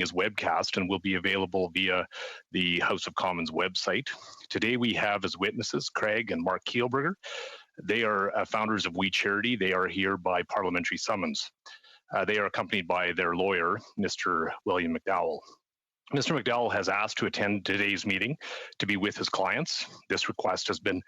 is webcast and will be available via the House of Commons website. Today we have as witnesses Craig and Marc Kielburger. They are founders of We Charity. They are here by parliamentary summons. They are accompanied by their lawyer, Mr. William McDowell. Mr. McDowell has asked to attend today's meeting to be with his clients. This request has been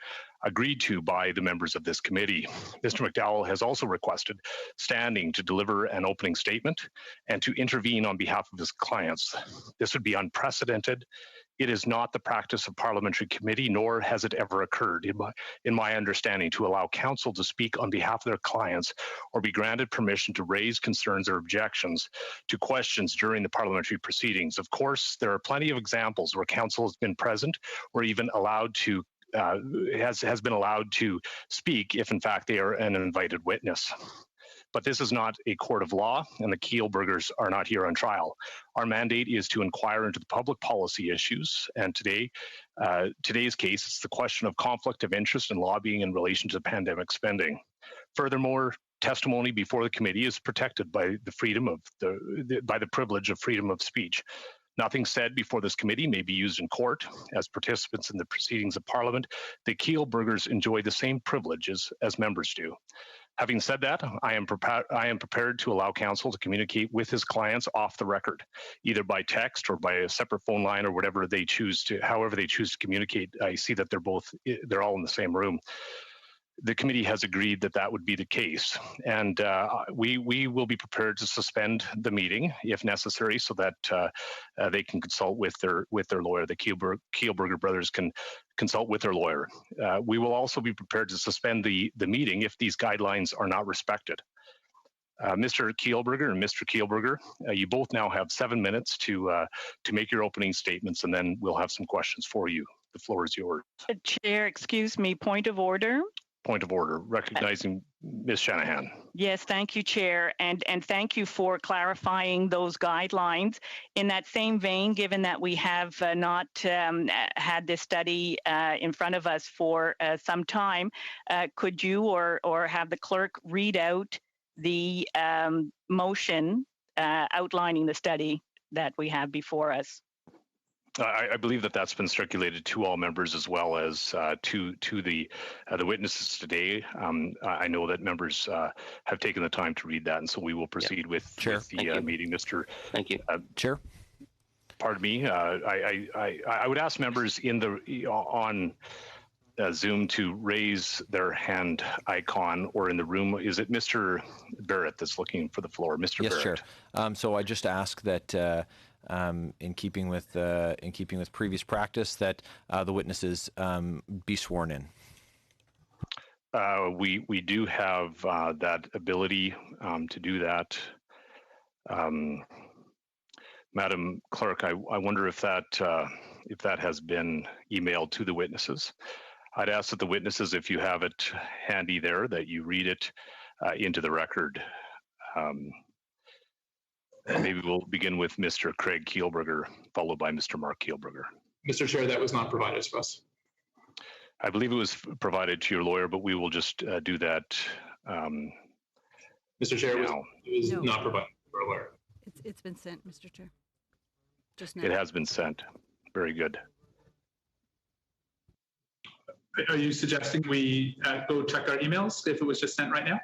agreed to by the members of this committee. Mr. McDowell has also requested standing to deliver an opening statement and to intervene on behalf of his clients. This would be unprecedented. It is not the practice of parliamentary committee, nor has it ever occurred, in my understanding, to allow counsel to speak on behalf of their clients or be granted permission to raise concerns or objections to questions during the parliamentary proceedings. Of course, there are plenty of examples where counsel has been present or even allowed to has been allowed to speak if in fact they are an invited witness. But this is not a court of law, and the Kielburgers are not here on trial. Our mandate is to inquire into the public policy issues, and today's case is the question of conflict of interest and lobbying in relation to pandemic spending. Furthermore, testimony before the committee is protected by the freedom of by the privilege of freedom of speech. Nothing said before this committee may be used in court. As participants in the proceedings of Parliament, the Kielburgers enjoy the same privileges as members do. Having said that, I am prepared to allow counsel to communicate with his clients off the record, either by text or by a separate phone line or whatever they choose to, however they choose to communicate. I see that they're all in the same room. The committee has agreed that that would be the case, and we will be prepared to suspend the meeting if necessary, so that they can consult with their lawyer. The Kielburger brothers can consult with their lawyer. We will also be prepared to suspend the meeting if these guidelines are not respected. Mr. Kielburger and Mr. Kielburger, you both now have 7 minutes to make your opening statements, and then we'll have some questions for you. The floor is yours. Chair, excuse me, point of order. Point of order, recognizing Ms. Shanahan. Yes, thank you, Chair, and thank you for clarifying those guidelines. In that same vein, given that we have not had this study in front of us for some time, could you or have the clerk read out the motion outlining the study that we have before us? I believe that that's been circulated to all members as well as to the witnesses today. I know that members have taken the time to read that, and so we will proceed with the meeting. Mr. Thank you, Chair. Pardon me. I would ask members on Zoom to raise their hand icon, or in the room. Is it Mr. Barrett that's looking for the floor? Mr. Yes, Barrett. Chair. So I just ask that. In keeping with previous practice, that the witnesses be sworn in. We do have that ability to do that. Madam Clerk, I wonder if that has been emailed to the witnesses. I'd ask that the witnesses, if you have it handy there, that you read it into the record. Maybe we'll begin with Mr. Craig Kielburger, followed by Mr. Marc Kielburger. Mr. Chair, that was not provided to us. I believe it was provided to your lawyer, but we will just do that. Mr. Chair, it was not provided to our lawyer. It's been sent, Mr. Chair. Just now. It has been sent. Very good. Are you suggesting we go check our emails if it was just sent right now?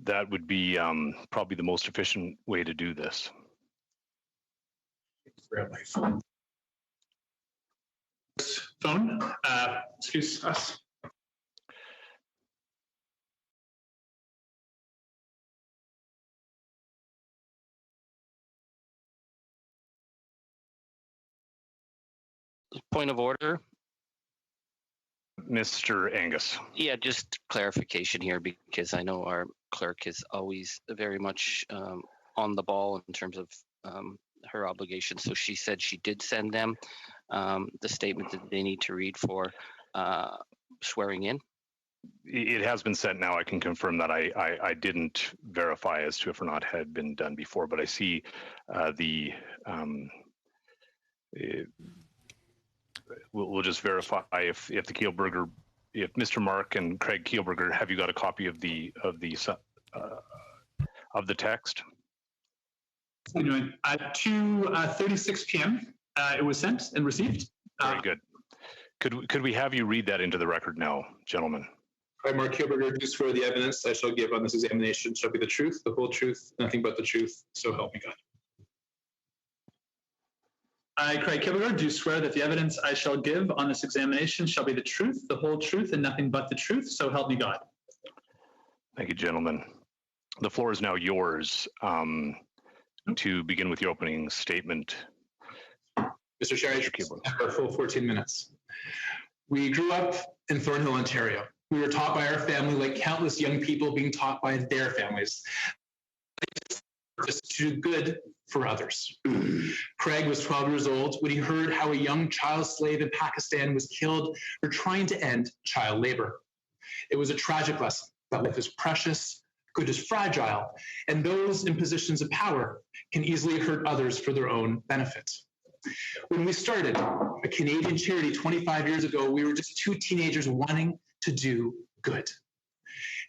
That would be probably the most efficient way to do this. Grab my phone. Excuse us. Point of order. Mr. Angus. Yeah, just clarification here, because I know our clerk is always very much on the ball in terms of her obligations. So she said she did send them the statement that they need to read for swearing in. It has been sent now. I can confirm that. I didn't verify as to if or not had been done before, but I see we'll just verify if the Kielburger, if Mr. Marc and Craig Kielburger, have you got a copy of the text? Anyway, at 2:36 p.m., it was sent and received. Very good. Could we have you read that into the record now, gentlemen? I, Marc Kielburger, do swear the evidence I shall give on this examination shall be the truth, the whole truth, nothing but the truth, so help me God. I, Craig Kielburger, do swear that the evidence I shall give on this examination shall be the truth, the whole truth, and nothing but the truth, so help me God. Thank you, gentlemen. The floor is now yours to begin with your opening statement. Mr. Chair, I have our full 14 minutes. We grew up in Thornhill, Ontario. We were taught by our family, like countless young people being taught by their families, just to do good for others. Craig was 12 years old when he heard how a young child slave in Pakistan was killed for trying to end child labor. It was a tragic lesson that life is precious, good is fragile, and those in positions of power can easily hurt others for their own benefit. When we started a Canadian charity 25 years ago, we were just two teenagers wanting to do good.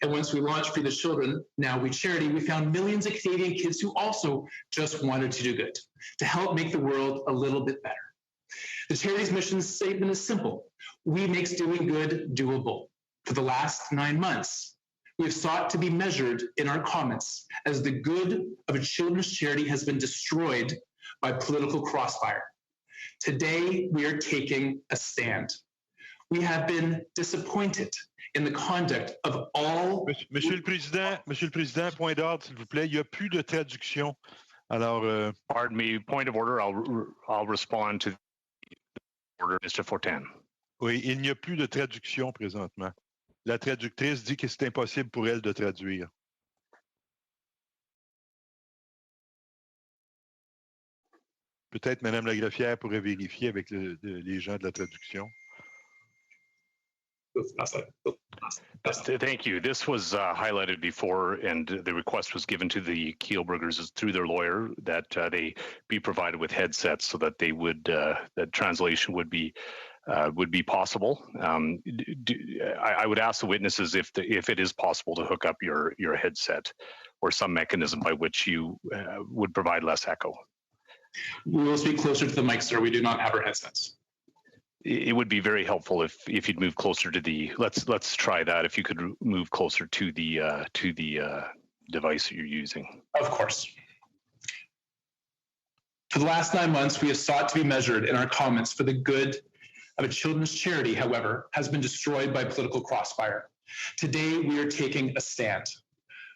And once we launched Free the Children, now We Charity, we found millions of Canadian kids who also just wanted to do good, to help make the world a little bit better. The charity's mission statement is simple. We make doing good doable. For the last 9 months, we have sought to be measured in our comments as the good of a children's charity has been destroyed by political crossfire. Today, we are taking a stand. We have been disappointed in the conduct of all... Monsieur le Président, point d'ordre, s'il vous plaît. Il n'y a plus de traduction. Alors... Pardon me, point of order. I'll respond to the order, Mr. Fortin. Oui, il n'y a plus de traduction présentement. La traductrice dit que c'est impossible pour elle de traduire. Peut-être Mme la greffière pourrait vérifier avec les gens de la traduction. Thank you. This was highlighted before, and the request was given to the Kielburgers through their lawyer that they be provided with headsets so that they would that translation would be possible. I would ask the witnesses if it is possible to hook up your headset or some mechanism by which you would provide less echo. We will speak closer to the mic, sir. We do not have our headsets. It would be very helpful if you'd move closer to the. Let's try that. If you could move closer to the device that you're using. Of course. For the last 9 months, we have sought to be measured in our comments for the good of a children's charity, however, has been destroyed by political crossfire. Today, we are taking a stand.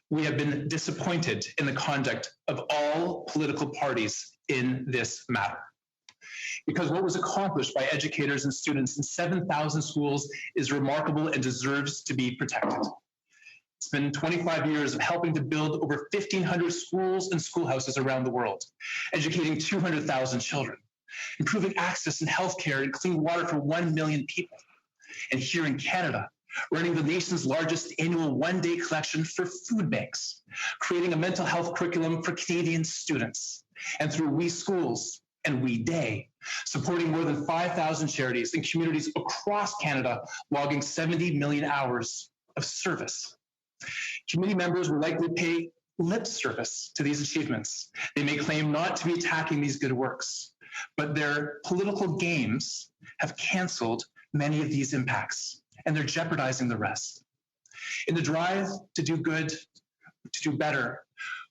We have been disappointed in the conduct of all political parties in this matter. Because what was accomplished by educators and students in 7,000 schools is remarkable and deserves to be protected. It's been 25 years of helping to build over 1,500 schools and schoolhouses around the world, educating 200,000 children, improving access in healthcare and clean water for 1 million people. And here in Canada, running the nation's largest annual one-day collection for food banks, creating a mental health curriculum for Canadian students, and through We Schools and We Day, supporting more than 5,000 charities and communities across Canada, logging 70 million hours of service. Committee members will likely pay lip service to these achievements. They may claim not to be attacking these good works, but their political games have canceled many of these impacts, and they're jeopardizing the rest. In the drive to do good, to do better,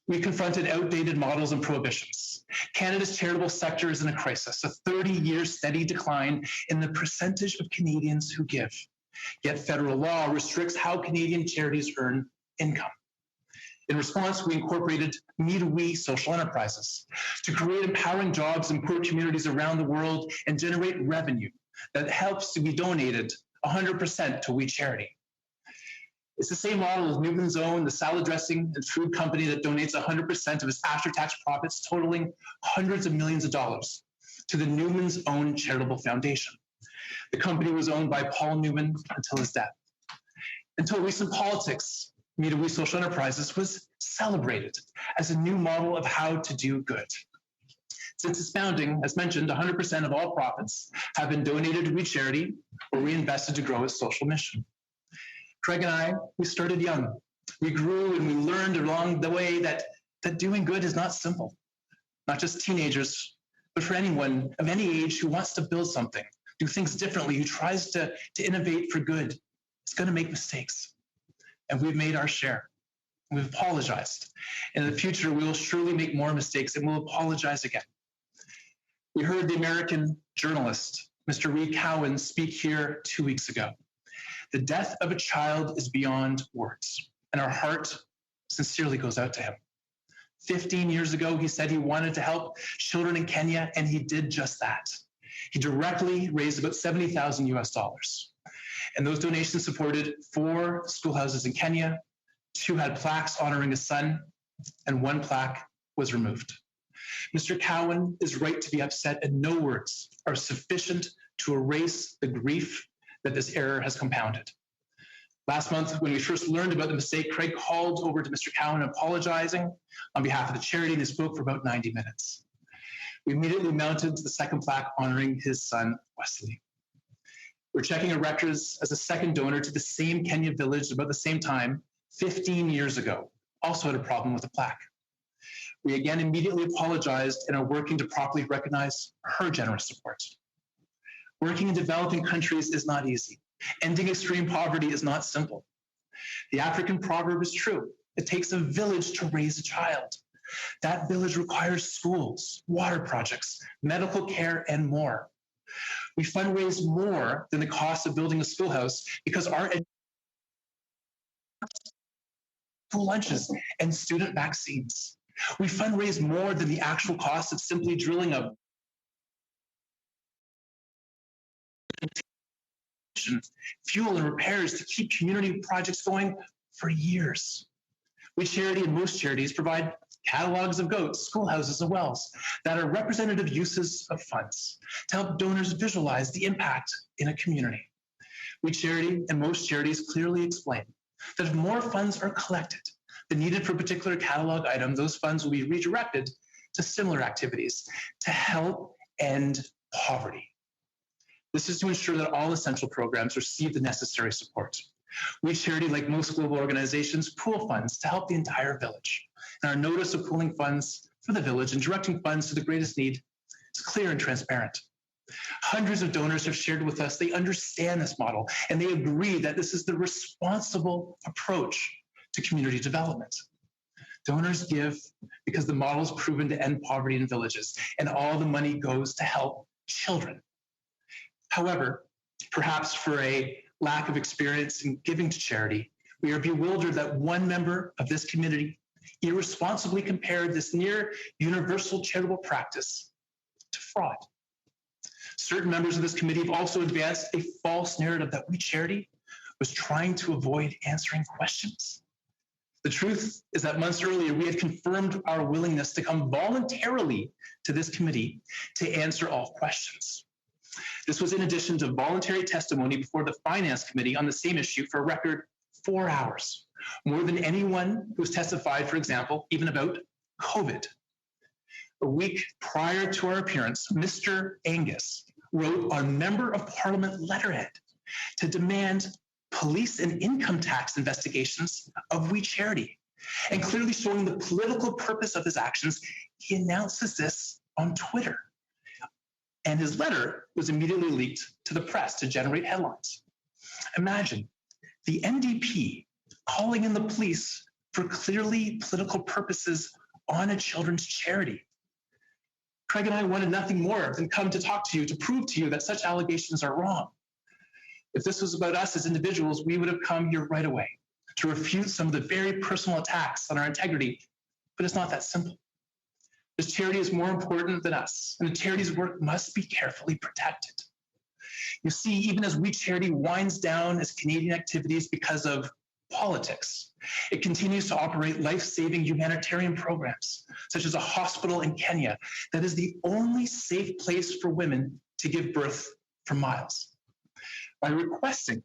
we confronted outdated models and prohibitions. Canada's charitable sector is in a crisis, a 30-year steady decline in the percentage of Canadians who give. Yet federal law restricts how Canadian charities earn income. In response, we incorporated Me to We social enterprises to create empowering jobs in poor communities around the world and generate revenue that helps to be donated 100% to We Charity. It's the same model as Newman's Own, the salad dressing and food company that donates 100% of its after-tax profits, totaling hundreds of millions of dollars, to the Newman's Own Charitable Foundation. The company was owned by Paul Newman until his death. Until recent politics, Me to We Social Enterprises was celebrated as a new model of how to do good. Since its founding, as mentioned, 100% of all profits have been donated to We Charity or reinvested to grow its social mission. Craig and I, we started young. We grew and we learned along the way that doing good is not simple. not just teenagers, but for anyone of any age who wants to build something, do things differently, who tries to innovate for good, is going to make mistakes. And we've made our share. We've apologized. In the future, we will surely make more mistakes and we'll apologize again. We heard the American journalist, Mr. Reed Cowan, speak here 2 weeks ago. The death of a child is beyond words, and our heart sincerely goes out to him. 15 years ago, he said he wanted to help children in Kenya, and he did just that. He directly raised about $70,000 US. And those donations supported 4 schoolhouses in Kenya, 2 had plaques honoring his son, and 1 plaque was removed. Mr. Cowan is right to be upset, and no words are sufficient to erase the grief that this error has compounded. Last month, when we first learned about the mistake, Craig called over to Mr. Cowan apologizing on behalf of the charity, and he spoke for about 90 minutes. We immediately mounted the 2nd plaque honoring his son, Wesley. We're checking our records as a second donor to the same Kenya village about the same time, 15 years ago, also had a problem with the plaque. We again immediately apologized and are working to properly recognize her generous support. Working in developing countries is not easy. Ending extreme poverty is not simple. The African proverb is true. It takes a village to raise a child. That village requires schools, water projects, medical care, and more. We fundraise more than the cost of building a schoolhouse because our school lunches and student vaccines. We fundraise more than the actual cost of simply drilling a fuel and repairs to keep community projects going for years. We charity and most charities provide catalogs of goats, schoolhouses, and wells that are representative uses of funds to help donors visualize the impact in a community. We charity and most charities clearly explain that if more funds are collected than needed for a particular catalog item, those funds will be redirected to similar activities to help end poverty. This is to ensure that all essential programs receive the necessary support. We charity, like most global organizations, pool funds to help the entire village. And our notice of pooling funds for the village and directing funds to the greatest need is clear and transparent. Hundreds of donors have shared with us they understand this model and they agree that this is the responsible approach to community development. Donors give because the model is proven to end poverty in villages and all the money goes to help children. However, perhaps for a lack of experience in giving to charity, we are bewildered that one member of this community irresponsibly compared this near universal charitable practice to fraud. Certain members of this committee have also advanced a false narrative that We Charity was trying to avoid answering questions. The truth is that months earlier, we had confirmed our willingness to come voluntarily to this committee to answer all questions. This was in addition to voluntary testimony before the Finance Committee on the same issue for a record 4 hours, more than anyone who's testified, for example, even about COVID. A week prior to our appearance, Mr. Angus wrote on Member of Parliament letterhead to demand police and income tax investigations of We Charity. And clearly showing the political purpose of his actions, he announces this on Twitter. And his letter was immediately leaked to the press to generate headlines. Imagine the NDP calling in the police for clearly political purposes on a children's charity. Craig and I wanted nothing more than come to talk to you, to prove to you that such allegations are wrong. If this was about us as individuals, we would have come here right away to refute some of the very personal attacks on our integrity, but it's not that simple. This charity is more important than us, and the charity's work must be carefully protected. You see, even as We Charity winds down its Canadian activities because of politics, it continues to operate life-saving humanitarian programs, such as a hospital in Kenya that is the only safe place for women to give birth for miles. By requesting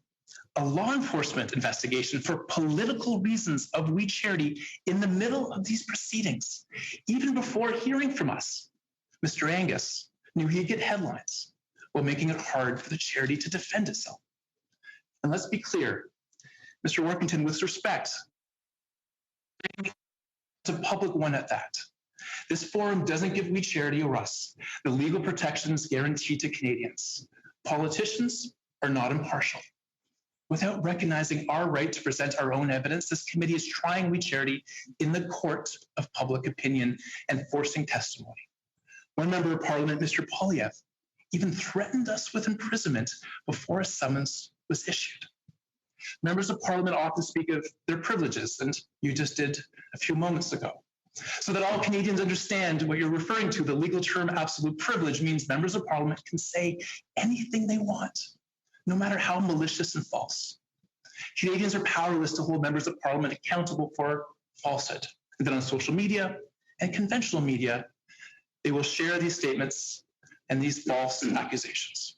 a law enforcement investigation for political reasons of We Charity in the middle of these proceedings, even before hearing from us, Mr. Angus knew he'd get headlines while making it hard for the charity to defend itself. And let's be clear, Mr. Workington, with respect, it's a public one at that. This forum doesn't give We Charity or us the legal protections guaranteed to Canadians. Politicians are not impartial. Without recognizing our right to present our own evidence, this committee is trying We Charity in the court of public opinion and forcing testimony. One member of parliament, Mr. Poilievre, even threatened us with imprisonment before a summons was issued. Members of parliament often speak of their privileges, and you just did a few moments ago. So that all Canadians understand what you're referring to, the legal term absolute privilege means members of parliament can say anything they want, no matter how malicious and false. Canadians are powerless to hold members of parliament accountable for falsehood. And then on social media and conventional media, they will share these statements and these false accusations.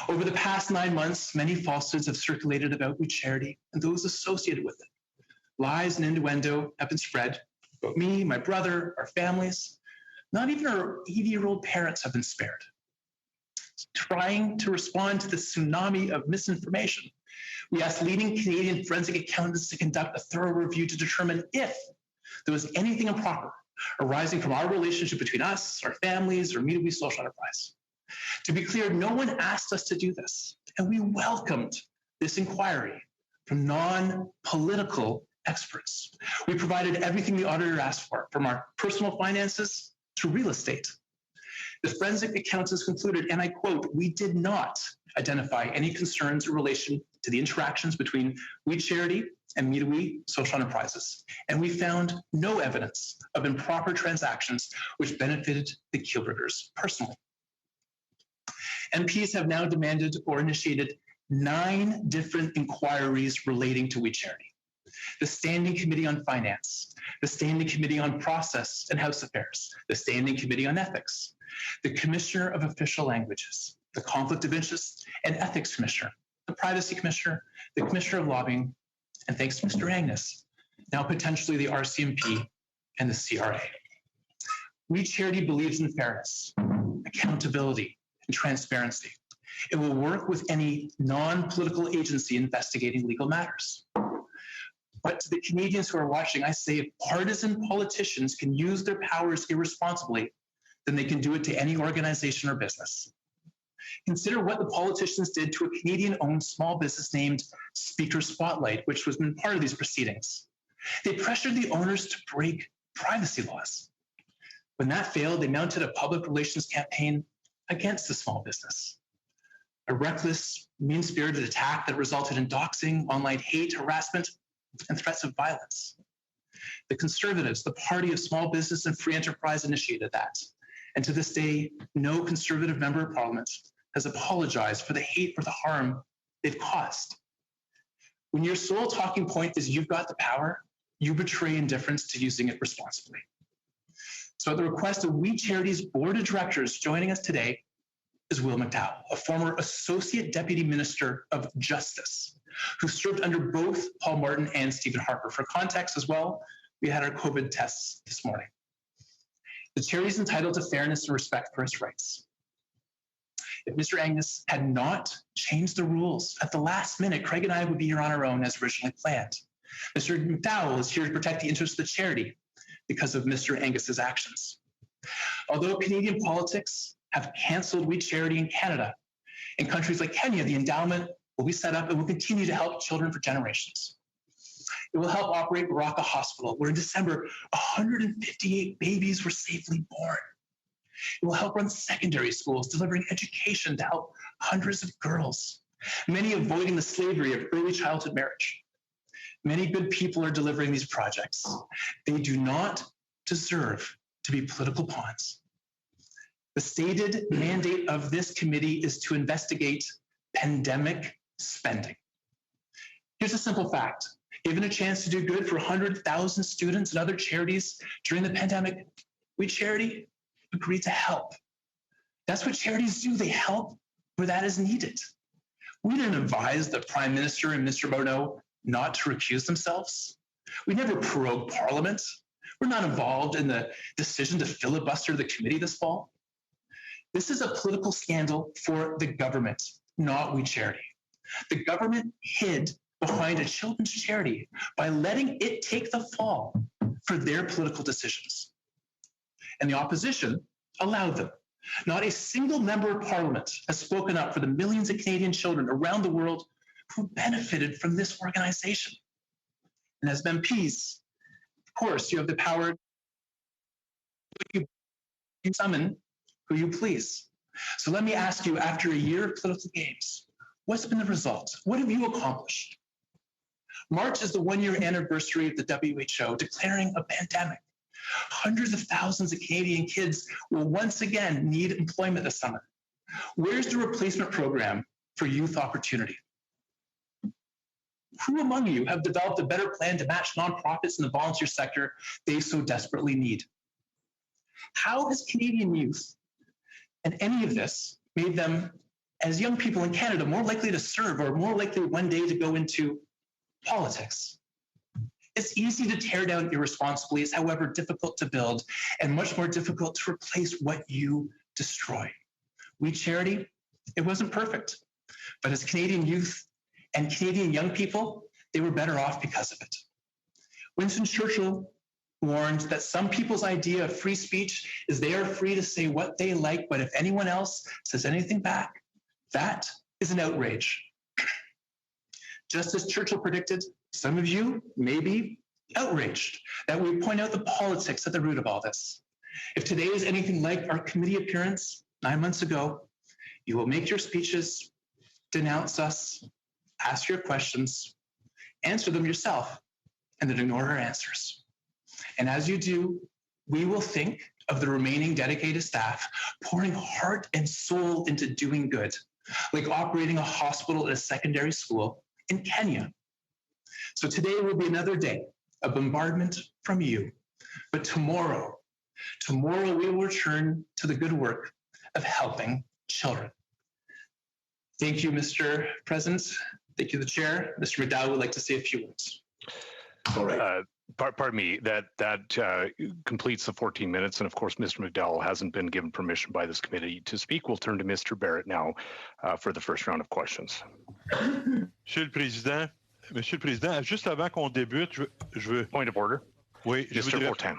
Over the past 9 months, many falsehoods have circulated about We Charity and those associated with it. Lies and innuendo have been spread about me, my brother, our families. Not even our 80-year-old parents have been spared. Trying to respond to the tsunami of misinformation, we asked leading Canadian forensic accountants to conduct a thorough review to determine if there was anything improper arising from our relationship between us, our families, or Me2We social enterprise. To be clear, no one asked us to do this, and we welcomed this inquiry from non-political experts. We provided everything the auditor asked for, from our personal finances to real estate. The forensic accountants concluded, and I quote, "We did not identify any concerns in relation to the interactions between We Charity and Me2We social enterprises, and we found no evidence of improper transactions which benefited the Kielburgers personally." MPs have now demanded or initiated 9 different inquiries relating to We Charity. The Standing Committee on Finance, the Standing Committee on Process and House Affairs, the Standing Committee on Ethics, the Commissioner of Official Languages, the Conflict of Interest and Ethics Commissioner, the Privacy Commissioner, the Commissioner of Lobbying, and thanks to Mr. Angus, now potentially the RCMP and the CRA. We Charity believes in fairness, accountability, and transparency. It will work with any non-political agency investigating legal matters. But to the Canadians who are watching, I say if partisan politicians can use their powers irresponsibly, then they can do it to any organization or business. Consider what the politicians did to a Canadian-owned small business named Speaker Spotlight, which was been part of these proceedings. They pressured the owners to break privacy laws. When that failed, they mounted a public relations campaign against the small business. A reckless, mean-spirited attack that resulted in doxing, online hate, harassment, and threats of violence. The Conservatives, the party of small business and free enterprise, initiated that. And to this day, no Conservative member of Parliament has apologized for the hate or the harm they've caused. When your sole talking point is you've got the power, you betray indifference to using it responsibly. So at the request of We Charity's board of directors, joining us today is Will McDowell, a former Associate Deputy Minister of Justice, who served under both Paul Martin and Stephen Harper. For context as well, we had our COVID tests this morning. The charity is entitled to fairness and respect for its rights. If Mr. Angus had not changed the rules at the last minute, Craig and I would be here on our own as originally planned. Mr. McDowell is here to protect the interests of the charity because of Mr. Angus's actions. Although Canadian politics have canceled We Charity in Canada, in countries like Kenya, the endowment will be set up and will continue to help children for generations. It will help operate Baraka Hospital, where in December, 158 babies were safely born. It will help run secondary schools, delivering education to help hundreds of girls, many avoiding the slavery of early childhood marriage. Many good people are delivering these projects. They do not deserve to be political pawns. The stated mandate of this committee is to investigate pandemic spending. Here's a simple fact. Given a chance to do good for 100,000 students and other charities during the pandemic, We Charity agreed to help. That's what charities do. They help where that is needed. We didn't advise the Prime Minister and Mr. Bono not to recuse themselves. We never prorogued Parliament. We're not involved in the decision to filibuster the committee this fall. This is a political scandal for the government, not We Charity. The government hid behind a children's charity by letting it take the fall for their political decisions. and the opposition allowed them. Not a single member of Parliament has spoken up for the millions of Canadian children around the world who benefited from this organization. And as MPs, of course, you have the power to summon who you please. So let me ask you, after a year of political games, what's been the result? What have you accomplished? March is the one-year anniversary of the WHO declaring a pandemic. Hundreds of thousands of Canadian kids will once again need employment this summer. Where's the replacement program for youth opportunity? Who among you have developed a better plan to match nonprofits in the volunteer sector they so desperately need? How has Canadian youth and any of this made them, as young people in Canada, more likely to serve or more likely one day to go into politics? It's easy to tear down irresponsibly. It's, however, difficult to build and much more difficult to replace what you destroy. We Charity, it wasn't perfect, but as Canadian youth and Canadian young people, they were better off because of it. Winston Churchill warned that some people's idea of free speech is they are free to say what they like, but if anyone else says anything back, that is an outrage. Just as Churchill predicted, some of you may be outraged that we point out the politics at the root of all this. If today is anything like our committee appearance 9 months ago, you will make your speeches, denounce us, ask your questions, answer them yourself, and then ignore our answers. And as you do, we will think of the remaining dedicated staff pouring heart and soul into doing good, like operating a hospital at a secondary school in Kenya. So today will be another day of bombardment from you, but tomorrow we will return to the good work of helping children. Thank you, Mr. President. Thank you, the Chair. Mr. McDowell would like to say a few words. All right. Pardon me, that completes the 14 minutes. And of course, Mr. McDowell hasn't been given permission by this committee to speak. We'll turn to Mr. Barrett now for the first round of questions. Monsieur le Président, juste avant qu'on débute, je veux... Point of order. Oui, Mr. Fortin.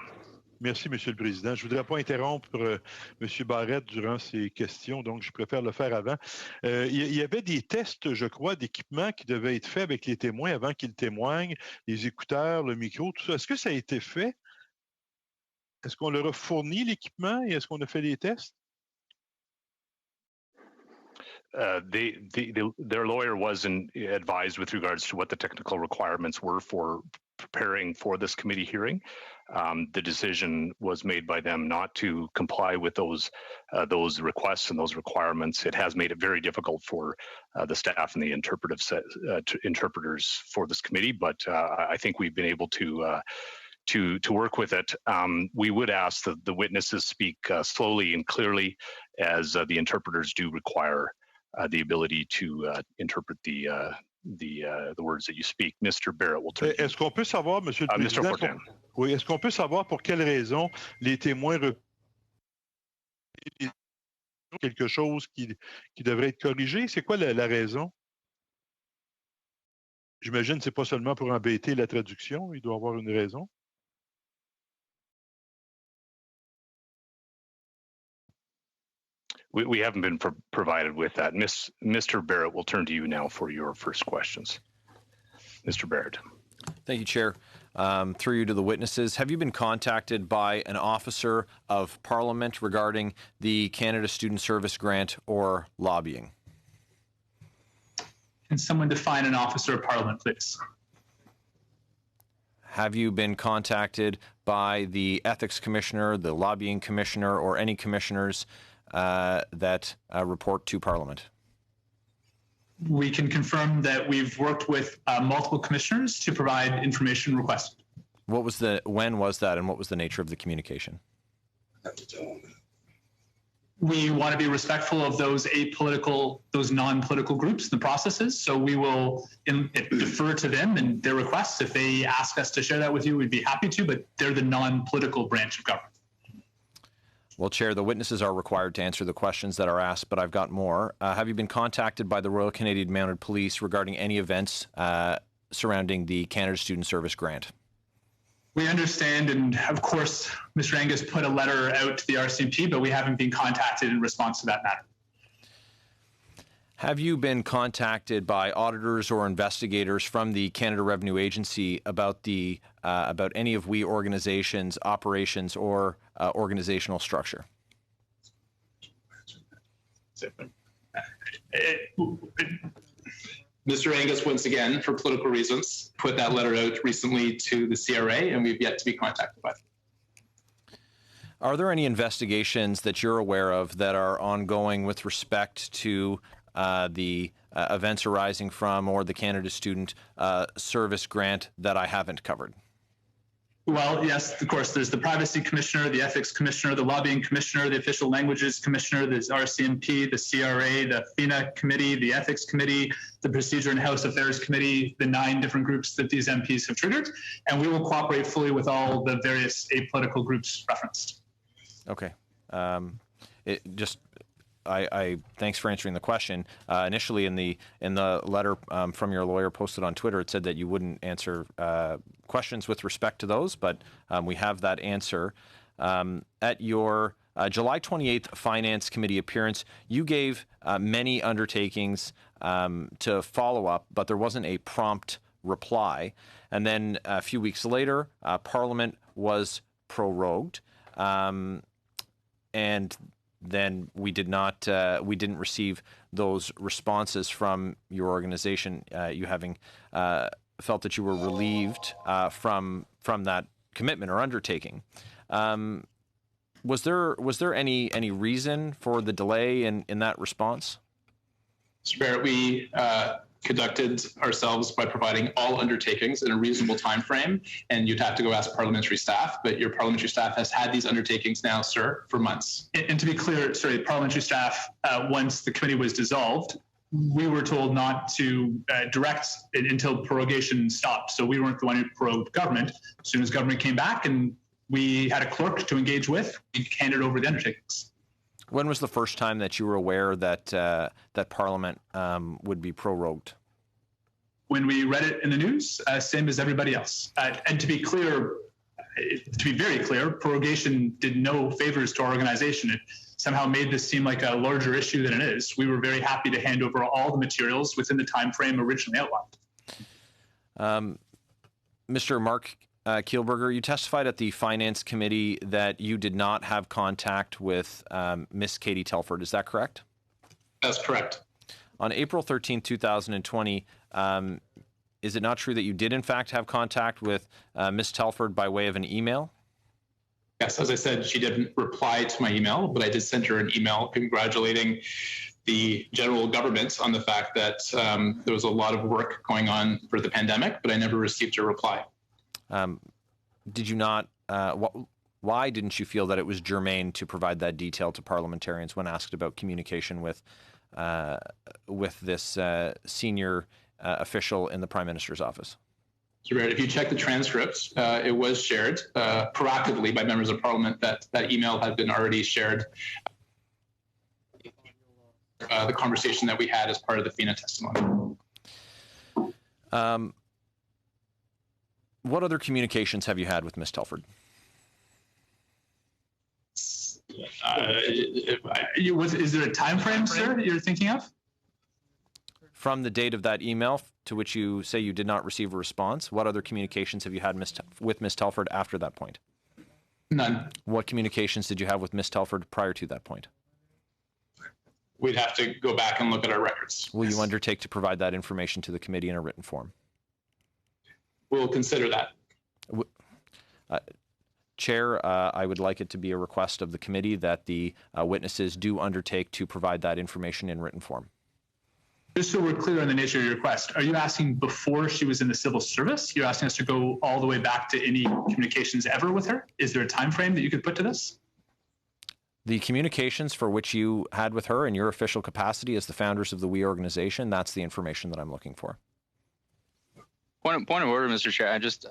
Merci, Monsieur le Président. Je ne voudrais pas interrompre M. Barrett durant ses questions, donc je préfère le faire avant. Il y avait des tests, je crois, d'équipement qui devaient être faits avec les témoins avant qu'ils témoignent, les écouteurs, le micro, tout ça. Est-ce que ça a été fait? Est-ce qu'on leur a fourni l'équipement et est-ce qu'on a fait des tests? Their lawyer wasn't advised with regards to what the technical requirements were for preparing for this committee hearing. The decision was made by them not to comply with those requests and those requirements. It has made it very difficult for the staff and the interpreters for this committee, but I think we've been able to work with it. We would ask that the witnesses speak slowly and clearly, as the interpreters do require the ability to interpret the words that you speak. Mr. Barrett will turn. Est-ce qu'on peut savoir, Monsieur le Président, oui, est-ce qu'on peut savoir pour quelles raisons les témoins quelque chose qui devrait être corrigé? C'est quoi la raison? J'imagine que ce n'est pas seulement pour embêter la traduction, il doit y avoir une raison. We haven't been provided with that. Mr. Barrett will turn to you now for your first questions. Mr. Barrett. Thank you, Chair. Through you to the witnesses, have you been contacted by an officer of Parliament regarding the Canada Student Service Grant or lobbying? Can someone define an officer of Parliament, please? Have you been contacted by the Ethics Commissioner, the Lobbying Commissioner, or any commissioners that report to Parliament? We can confirm that we've worked with multiple commissioners to provide information requested. When was that, and what was the nature of the communication? We want to be respectful of those non-political groups and the processes, so we will defer to them and their requests. If they ask us to share that with you, we'd be happy to, but they're the non-political branch of government. Well, Chair, the witnesses are required to answer the questions that are asked, but I've got more. Have you been contacted by the Royal Canadian Mounted Police regarding any events surrounding the Canada Student Service Grant? We understand, and of course, Mr. Angus put a letter out to the RCMP, but we haven't been contacted in response to that matter. Have you been contacted by auditors or investigators from the Canada Revenue Agency about the about any of WE organizations' operations or organizational structure? Mr. Angus, once again, for political reasons, put that letter out recently to the CRA, and we've yet to be contacted by them. Are there any investigations that you're aware of that are ongoing with respect to the events arising from or the Canada Student Service Grant that I haven't covered? Well, yes, of course, there's the Privacy Commissioner, the Ethics Commissioner, the Lobbying Commissioner, the Official Languages Commissioner, there's RCMP, the CRA, the FINA Committee, the Ethics Committee, the Procedure and House Affairs Committee, the 9 different groups that these MPs have triggered, and we will cooperate fully with all the various apolitical groups referenced. Okay. I thanks for answering the question. Initially, in the letter from your lawyer posted on Twitter, it said that you wouldn't answer questions with respect to those, but we have that answer. At your July 28th Finance Committee appearance, you gave many undertakings to follow up, but there wasn't a prompt reply. And then a few weeks later, Parliament was prorogued, and then we didn't receive those responses from your organization. You having felt that you were relieved from that commitment or undertaking. Was there any reason for the delay in that response? Mr. Barrett, we conducted ourselves by providing all undertakings in a reasonable time frame, and you'd have to go ask parliamentary staff, but your parliamentary staff has had these undertakings now, sir, for months. And to be clear, sorry, parliamentary staff, once the committee was dissolved, we were told not to direct it until prorogation stopped. So we weren't the one who prorogued government. As soon as government came back and we had a clerk to engage with, we handed over the undertakings. When was the first time that you were aware that that Parliament would be prorogued? When we read it in the news, same as everybody else. And to be clear, to be very clear, prorogation did no favors to our organization. It somehow made this seem like a larger issue than it is. We were very happy to hand over all the materials within the time frame originally outlined. Mr. Marc Kielburger, you testified at the Finance Committee that you did not have contact with Miss Katie Telford. Is that correct? That's correct. On April 13, 2020, is it not true that you did in fact have contact with Miss Telford by way of an email? Yes, as I said, she didn't reply to my email, but I did send her an email congratulating the general government on the fact that there was a lot of work going on for the pandemic, but I never received a reply. Did you not? Why didn't you feel that it was germane to provide that detail to parliamentarians when asked about communication with this senior official in the Prime Minister's office? If you check the transcripts, it was shared proactively by members of Parliament. That email had been already shared. The conversation that we had as part of the FINA testimony. What other communications have you had with Ms. Telford? Is there a time frame, sir, you're thinking of? From the date of that email to which you say you did not receive a response, what other communications have you had with Ms. Telford after that point? None. What communications did you have with Ms. Telford prior to that point? We'd have to go back and look at our records. Will you undertake to provide that information to the committee in a written form? We'll consider that. Chair, I would like it to be a request of the committee that the witnesses do undertake to provide that information in written form. Just so we're clear on the nature of your request, are you asking before she was in the civil service? You're asking us to go all the way back to any communications ever with her? Is there a time frame that you could put to this? The communications for which you had with her in your official capacity as the founders of the WE organization, that's the information that I'm looking for. Point of order, Mr. Chair. I just,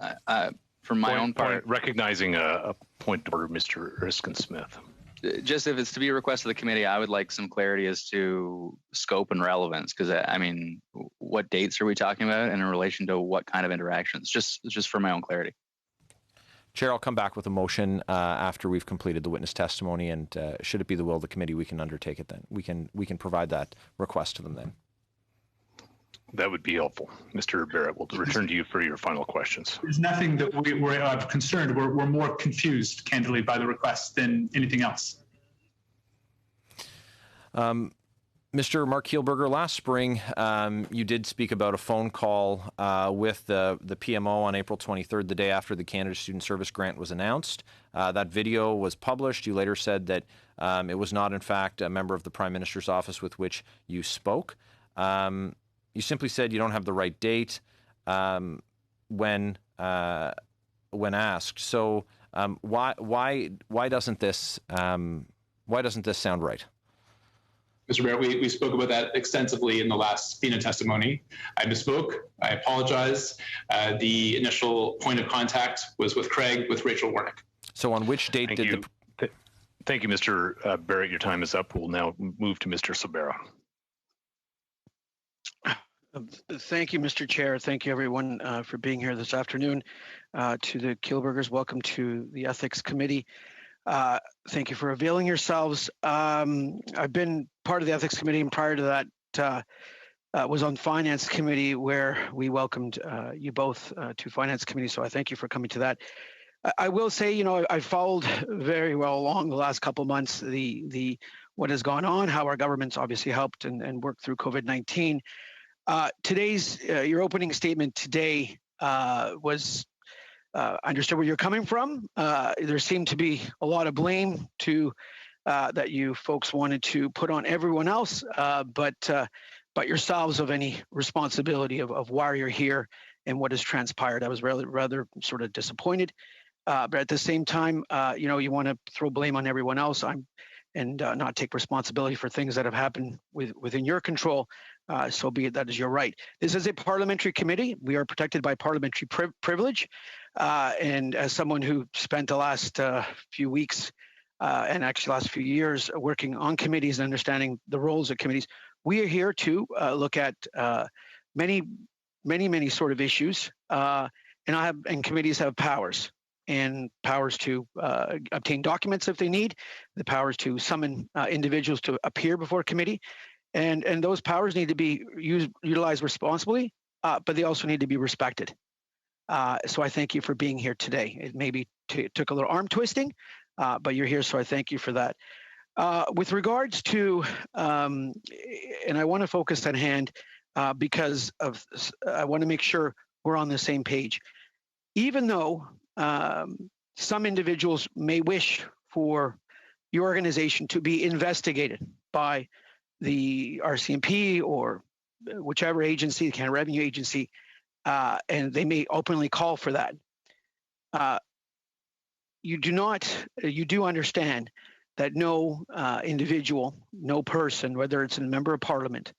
from my own part, recognizing a point of order, Mr. Erskine-Smith. Just if it's to be a request of the committee, I would like some clarity as to scope and relevance, because I mean, what dates are we talking about, and in relation to what kind of interactions? Just for my own clarity. Chair, I'll come back with a motion after we've completed the witness testimony, and should it be the will of the committee, we can undertake it then. We can provide that request to them then. That would be helpful. Mr. Barrett, we'll return to you for your final questions. There's nothing that we're concerned. We're more confused, candidly, by the request than anything else. Mr. Marc Kielburger, last spring, you did speak about a phone call with the PMO on April 23rd, the day after the Canada Student Service Grant was announced. That video was published. You later said that it was not, in fact, a member of the Prime Minister's office with which you spoke. You simply said you don't have the right date when asked. So why doesn't this sound right? Mr. Barrett, we spoke about that extensively in the last FINA testimony. I misspoke. I apologize. The initial point of contact was with Craig, with Rachel Warnick. So on which date Thank you, Mr. Barrett. Your time is up. We'll now move to Mr. Sabera. Thank you, Mr. Chair. Thank you, everyone, for being here this afternoon. To the Kielburgers, welcome to the Ethics Committee. Thank you for availing yourselves. I've been part of the Ethics Committee, and prior to that was on Finance Committee, where we welcomed you both to Finance Committee, so I thank you for coming to that. I will say, I followed very well along the last couple of months what has gone on, how our government's obviously helped and worked through COVID-19. Today's your opening statement today was I understood where you're coming from. There seemed to be a lot of blame that you folks wanted to put on everyone else, but yourselves of any responsibility of why you're here and what has transpired. I was rather sort of disappointed, but at the same time, you want to throw blame on everyone else and not take responsibility for things that have happened within your control. So be it, that is your right. This is a parliamentary committee. We are protected by parliamentary privilege. And as someone who spent the last few weeks and actually last few years working on committees and understanding the roles of committees, we are here to look at many sort of issues. And committees have powers. And powers to obtain documents if they need, the powers to summon individuals to appear before a committee, and those powers need to be utilized responsibly, but they also need to be respected. So I thank you for being here today. It maybe took a little arm twisting, but you're here, so I thank you for that. With regards to, and I want to focus at hand because I want to make sure we're on the same page. Even though some individuals may wish for your organization to be investigated by the RCMP or whichever agency, the Canada Revenue Agency, and they may openly call for that. You do understand that no individual, no person, whether it's a member of parliament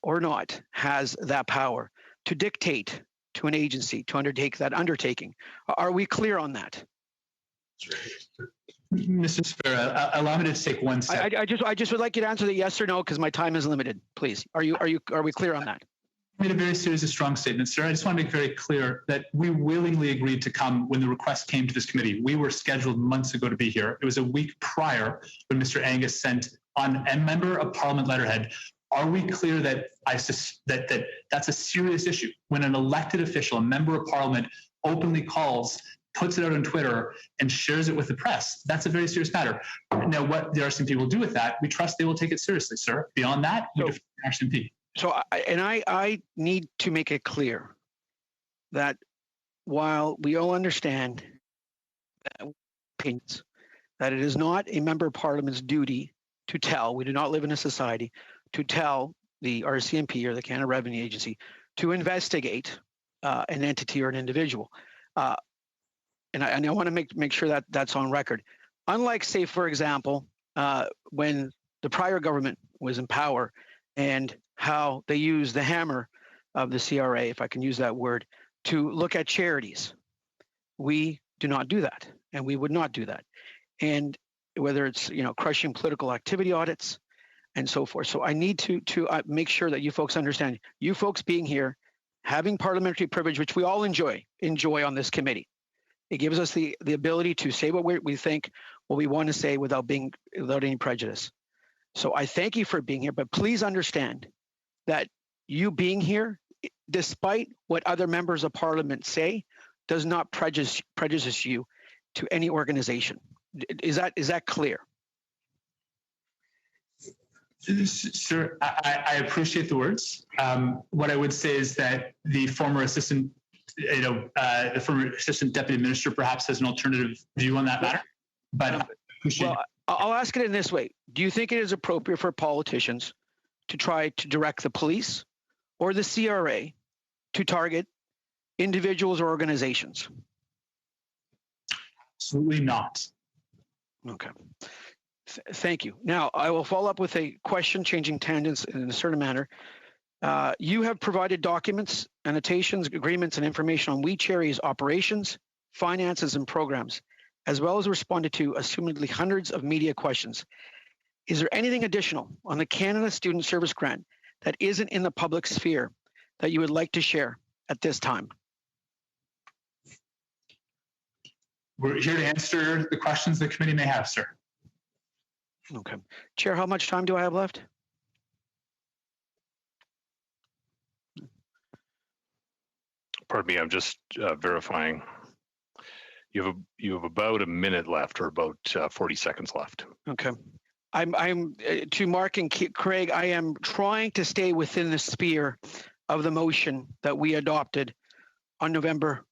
or not, has that power to dictate to an agency to undertake that undertaking. Are we clear on that? Mr. Spera, allow me to take one step. I just would like you to answer the yes or no because my time is limited. Please, are we clear on that? I made a very serious and strong statement, sir. I just want to make very clear that we willingly agreed to come when the request came to this committee. We were scheduled months ago to be here. It was a week prior when Mr. Angus sent on a member of parliament letterhead. Are we clear that that's a serious issue when an elected official, a member of parliament, openly calls, puts it out on Twitter, and shares it with the press? That's a very serious matter. Now, what the RCMP will do with that, we trust they will take it seriously, sir. Beyond that, we defer to the RCMP. So, I need to make it clear that while we all understand opinions, that it is not a member of parliament's duty to tell, we do not live in a society, to tell the RCMP or the Canada Revenue Agency to investigate an entity or an individual. And I want to make sure that that's on record. Unlike, say, for example, when the prior government was in power and how they used the hammer of the CRA, if I can use that word, to look at charities. We do not do that, and we would not do that. And whether it's, crushing political activity audits and so forth. So I need to make sure that you folks understand, you folks being here, having parliamentary privilege, which we all enjoy on this committee. It gives us the ability to say what we think, what we want to say without any prejudice. So I thank you for being here, but please understand that you being here, despite what other members of parliament say, does not prejudice you to any organization. Is that clear? Sure, I appreciate the words. What I would say is that the former assistant, the former assistant deputy minister perhaps has an alternative view on that matter. But well, I'll ask it in this way: do you think it is appropriate for politicians to try to direct the police or the CRA to target individuals or organizations? Absolutely not. Okay. Thank you. Now, I will follow up with a question, changing tangents in a certain manner. You have provided documents, annotations, agreements, and information on We Charity's operations, finances, and programs, as well as responded to assumedly hundreds of media questions. Is there anything additional on the Canada Student Service Grant that isn't in the public sphere that you would like to share at this time? We're here to answer the questions the committee may have, sir. Okay. Chair, how much time do I have left? Pardon me, I'm just verifying. You have about a minute left, or about 40 seconds left. Okay. I'm to Marc and Craig, I am trying to stay within the sphere of the motion that we adopted on November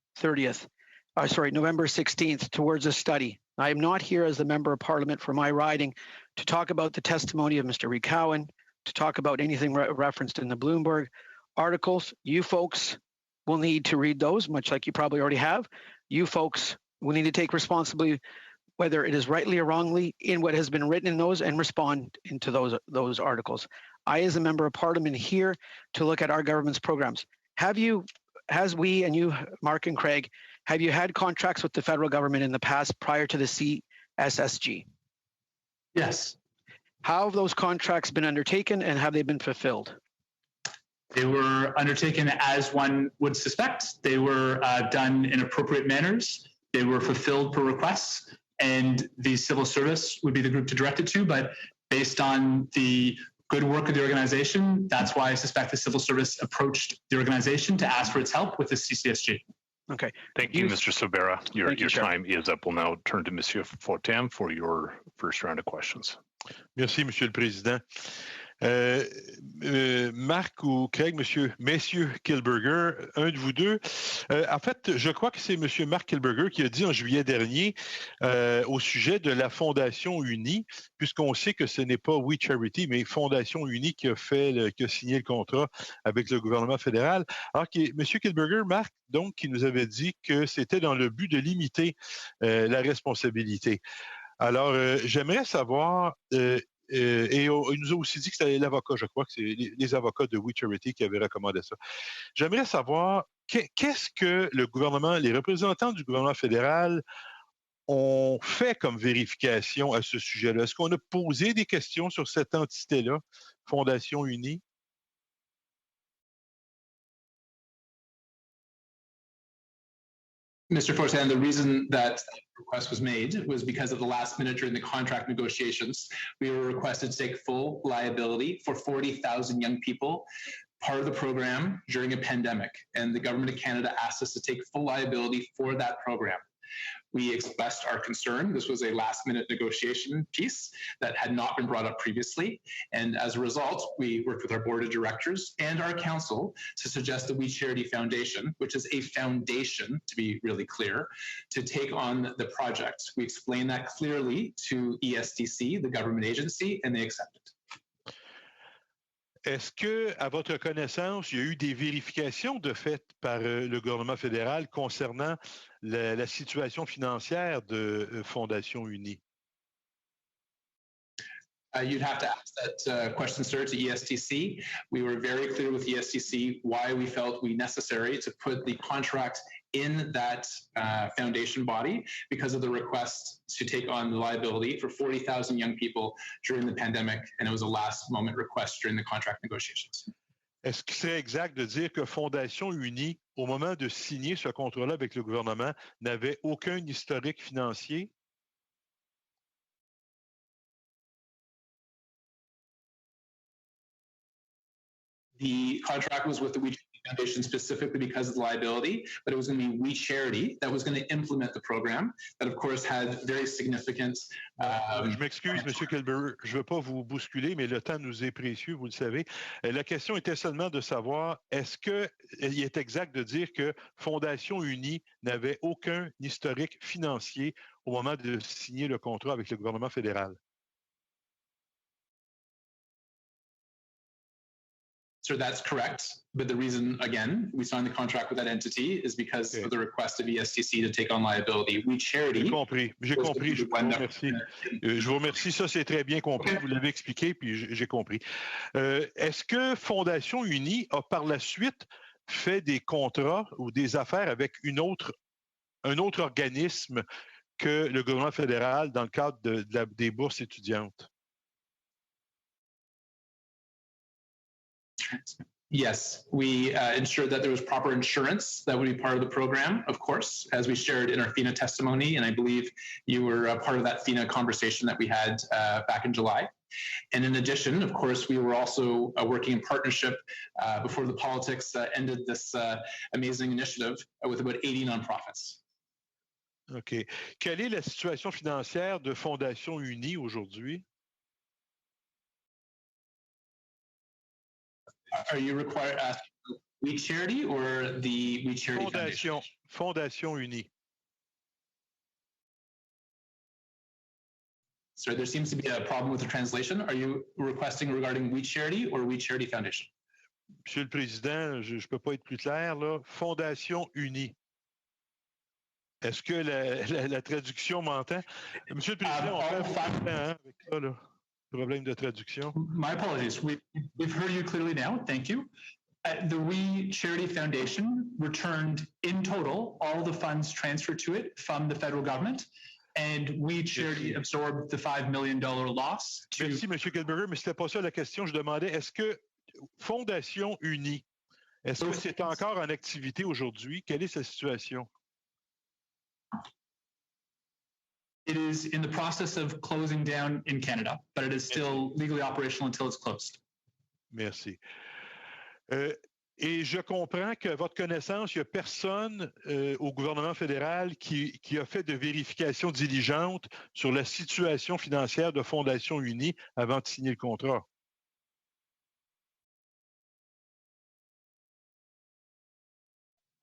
16th towards a study. I am not here as the member of parliament for my riding to talk about the testimony of Mr. Recowan, to talk about anything referenced in the Bloomberg articles. You folks will need to read those, much like you probably already have. You folks will need to take responsibility, whether it is rightly or wrongly, in what has been written in those, and respond into those articles. I, as a member of parliament, here to look at our government's programs. Has we and you, Marc and Craig, have you had contracts with the federal government in the past prior to the CSSG? Yes. How have those contracts been undertaken, and have they been fulfilled? They were undertaken as one would suspect. They were done in appropriate manners. They were fulfilled per requests, and the civil service would be the group to direct it to. But based on the good work of the organization, that's why I suspect the civil service approached the organization to ask for its help with the CCSG. Okay. Thank you, Mr. Sobera. Your time is up. We'll now turn to Monsieur Fortin for your first round of questions. Merci, Monsieur le Président. Marc ou Craig, messieurs Kielburger, un de vous deux. En fait, je crois que c'est Monsieur Marc Kielburger qui a dit en juillet dernier au sujet de la Fondation UNI, puisqu'on sait que ce n'est pas We Charity, mais Fondation UNI qui a signé le contrat avec le gouvernement fédéral. Alors, Monsieur Kielburger, Marc, donc, qui nous avait dit que c'était dans le but de limiter la responsabilité. Alors, j'aimerais savoir... et il nous a aussi dit que c'était l'avocat, je crois que c'est les avocats de We Charity qui avaient recommandé ça. J'aimerais savoir qu'est-ce que le gouvernement, les représentants du gouvernement fédéral ont fait comme vérification à ce sujet-là. Est-ce qu'on a posé des questions sur cette entité-là, Fondation UNI? Mr. Fortin, the reason that request was made was because of the last minute during the contract negotiations. We were requested to take full liability for 40,000 young people, part of the program during a pandemic. And the government of Canada asked us to take full liability for that program. We expressed our concern. This was a last minute negotiation piece that had not been brought up previously. And as a result, we worked with our board of directors and our council to suggest the We Charity Foundation, which is a foundation, to be really clear, to take on the project. We explained that clearly to ESTC, the government agency, and they accepted. Est-ce que, à votre connaissance, il y a eu des vérifications de fait par le gouvernement fédéral concernant la situation financière de Fondation UNI? You'd have to ask that question, sir, to ESTC. We were very clear with ESTC why we felt we necessary to put the contract in that foundation body because of the request to take on the liability for 40,000 young people during the pandemic, and it was a last moment request during the contract negotiations. Est-ce que c'est exact de dire que Fondation UNI au moment de signer ce contrat-là avec le gouvernement, n'avait aucun historique financier? The contract was with the We Charity Foundation specifically because of the liability, but it was going to be We Charity that was going to implement the program that, of course, had very significant. Je m'excuse, M. Kielburger, je ne veux pas vous bousculer, mais le temps nous est précieux, vous le savez. La question était seulement de savoir, est-ce qu'il est exact de dire que Fondation Unie n'avait aucun historique financier au moment de signer le contrat avec le gouvernement fédéral? So that's correct. But the reason, again, we signed the contract with that entity is because of the request of ESTC to take on liability. We Charity. J'ai compris. Je vous remercie. Je vous remercie. Ça, c'est très bien compris. Vous l'avez expliqué, puis j'ai compris. Est-ce que Fondation Unie a par la suite fait des contrats ou des affaires avec un autre organisme que le gouvernement fédéral dans le cadre des bourses étudiantes? Yes, we ensured that there was proper insurance that would be part of the program, of course, as we shared in our FINA testimony. And I believe you were part of that FINA conversation that we had back in July. And in addition, of course, we were also working in partnership before the politics ended this amazing initiative with about 80 nonprofits. OK. Quelle est la situation financière de Fondation Unie aujourd'hui? Are you required to ask We Charity or the We Charity Foundation? Fondation Unie. Sir, there seems to be a problem with the translation. Are you requesting regarding We Charity or We Charity Foundation? Monsieur le Président, je ne peux pas être plus clair, là. Fondation Unie. Est-ce que la traduction m'entend? Monsieur le Président, on fait avec ça, là. Problème de traduction. My apologies. We've heard you clearly now. Thank you. The We Charity Foundation returned in total all the funds transferred to it from the federal government, and We Charity absorbed the $5 million loss. Merci, M. Kielburger, mais ce n'était pas ça la question. Je demandais, est-ce que Fondation Unie, est-ce que c'est encore en activité aujourd'hui? Quelle est sa situation? It is in the process of closing down in Canada, but it is still legally operational until it's closed. Merci. Et je comprends qu'à votre connaissance, il n'y a personne au gouvernement fédéral qui a fait de vérification diligente sur la situation financière de Fondation Unie avant de signer le contrat.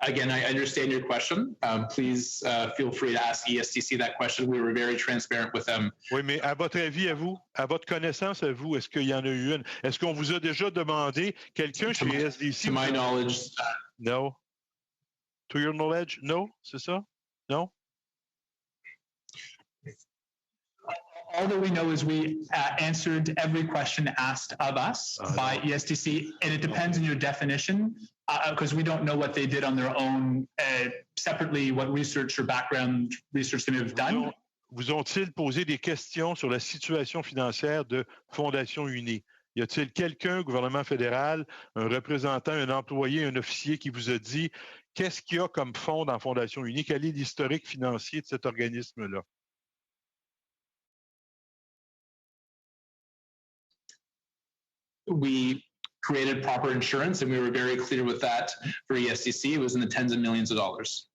Again, I understand your question. Please feel free to ask ESTC that question. We were very transparent with them. Oui, mais à votre avis, à vous, à votre connaissance, à vous, est-ce qu'il y en a eu une? Est-ce qu'on vous a déjà demandé, quelqu'un chez ESTC? To my knowledge, no. To your knowledge, no? C'est ça? No? All that we know is we answered every question asked of us by ESTC, and it depends on your definition, because we don't know what they did on their own separately, what research or background research they may have done. Vous ont-ils posé des questions sur la situation financière de Fondation Unie? Y a-t-il quelqu'un, gouvernement fédéral, un représentant, un employé, un officier qui vous a dit qu'est-ce qu'il y a comme fonds dans Fondation Unie? Quel est l'historique financier de cet organisme-là? We created proper insurance, and we were very clear with that for ESTC. It was in the tens of millions of dollars.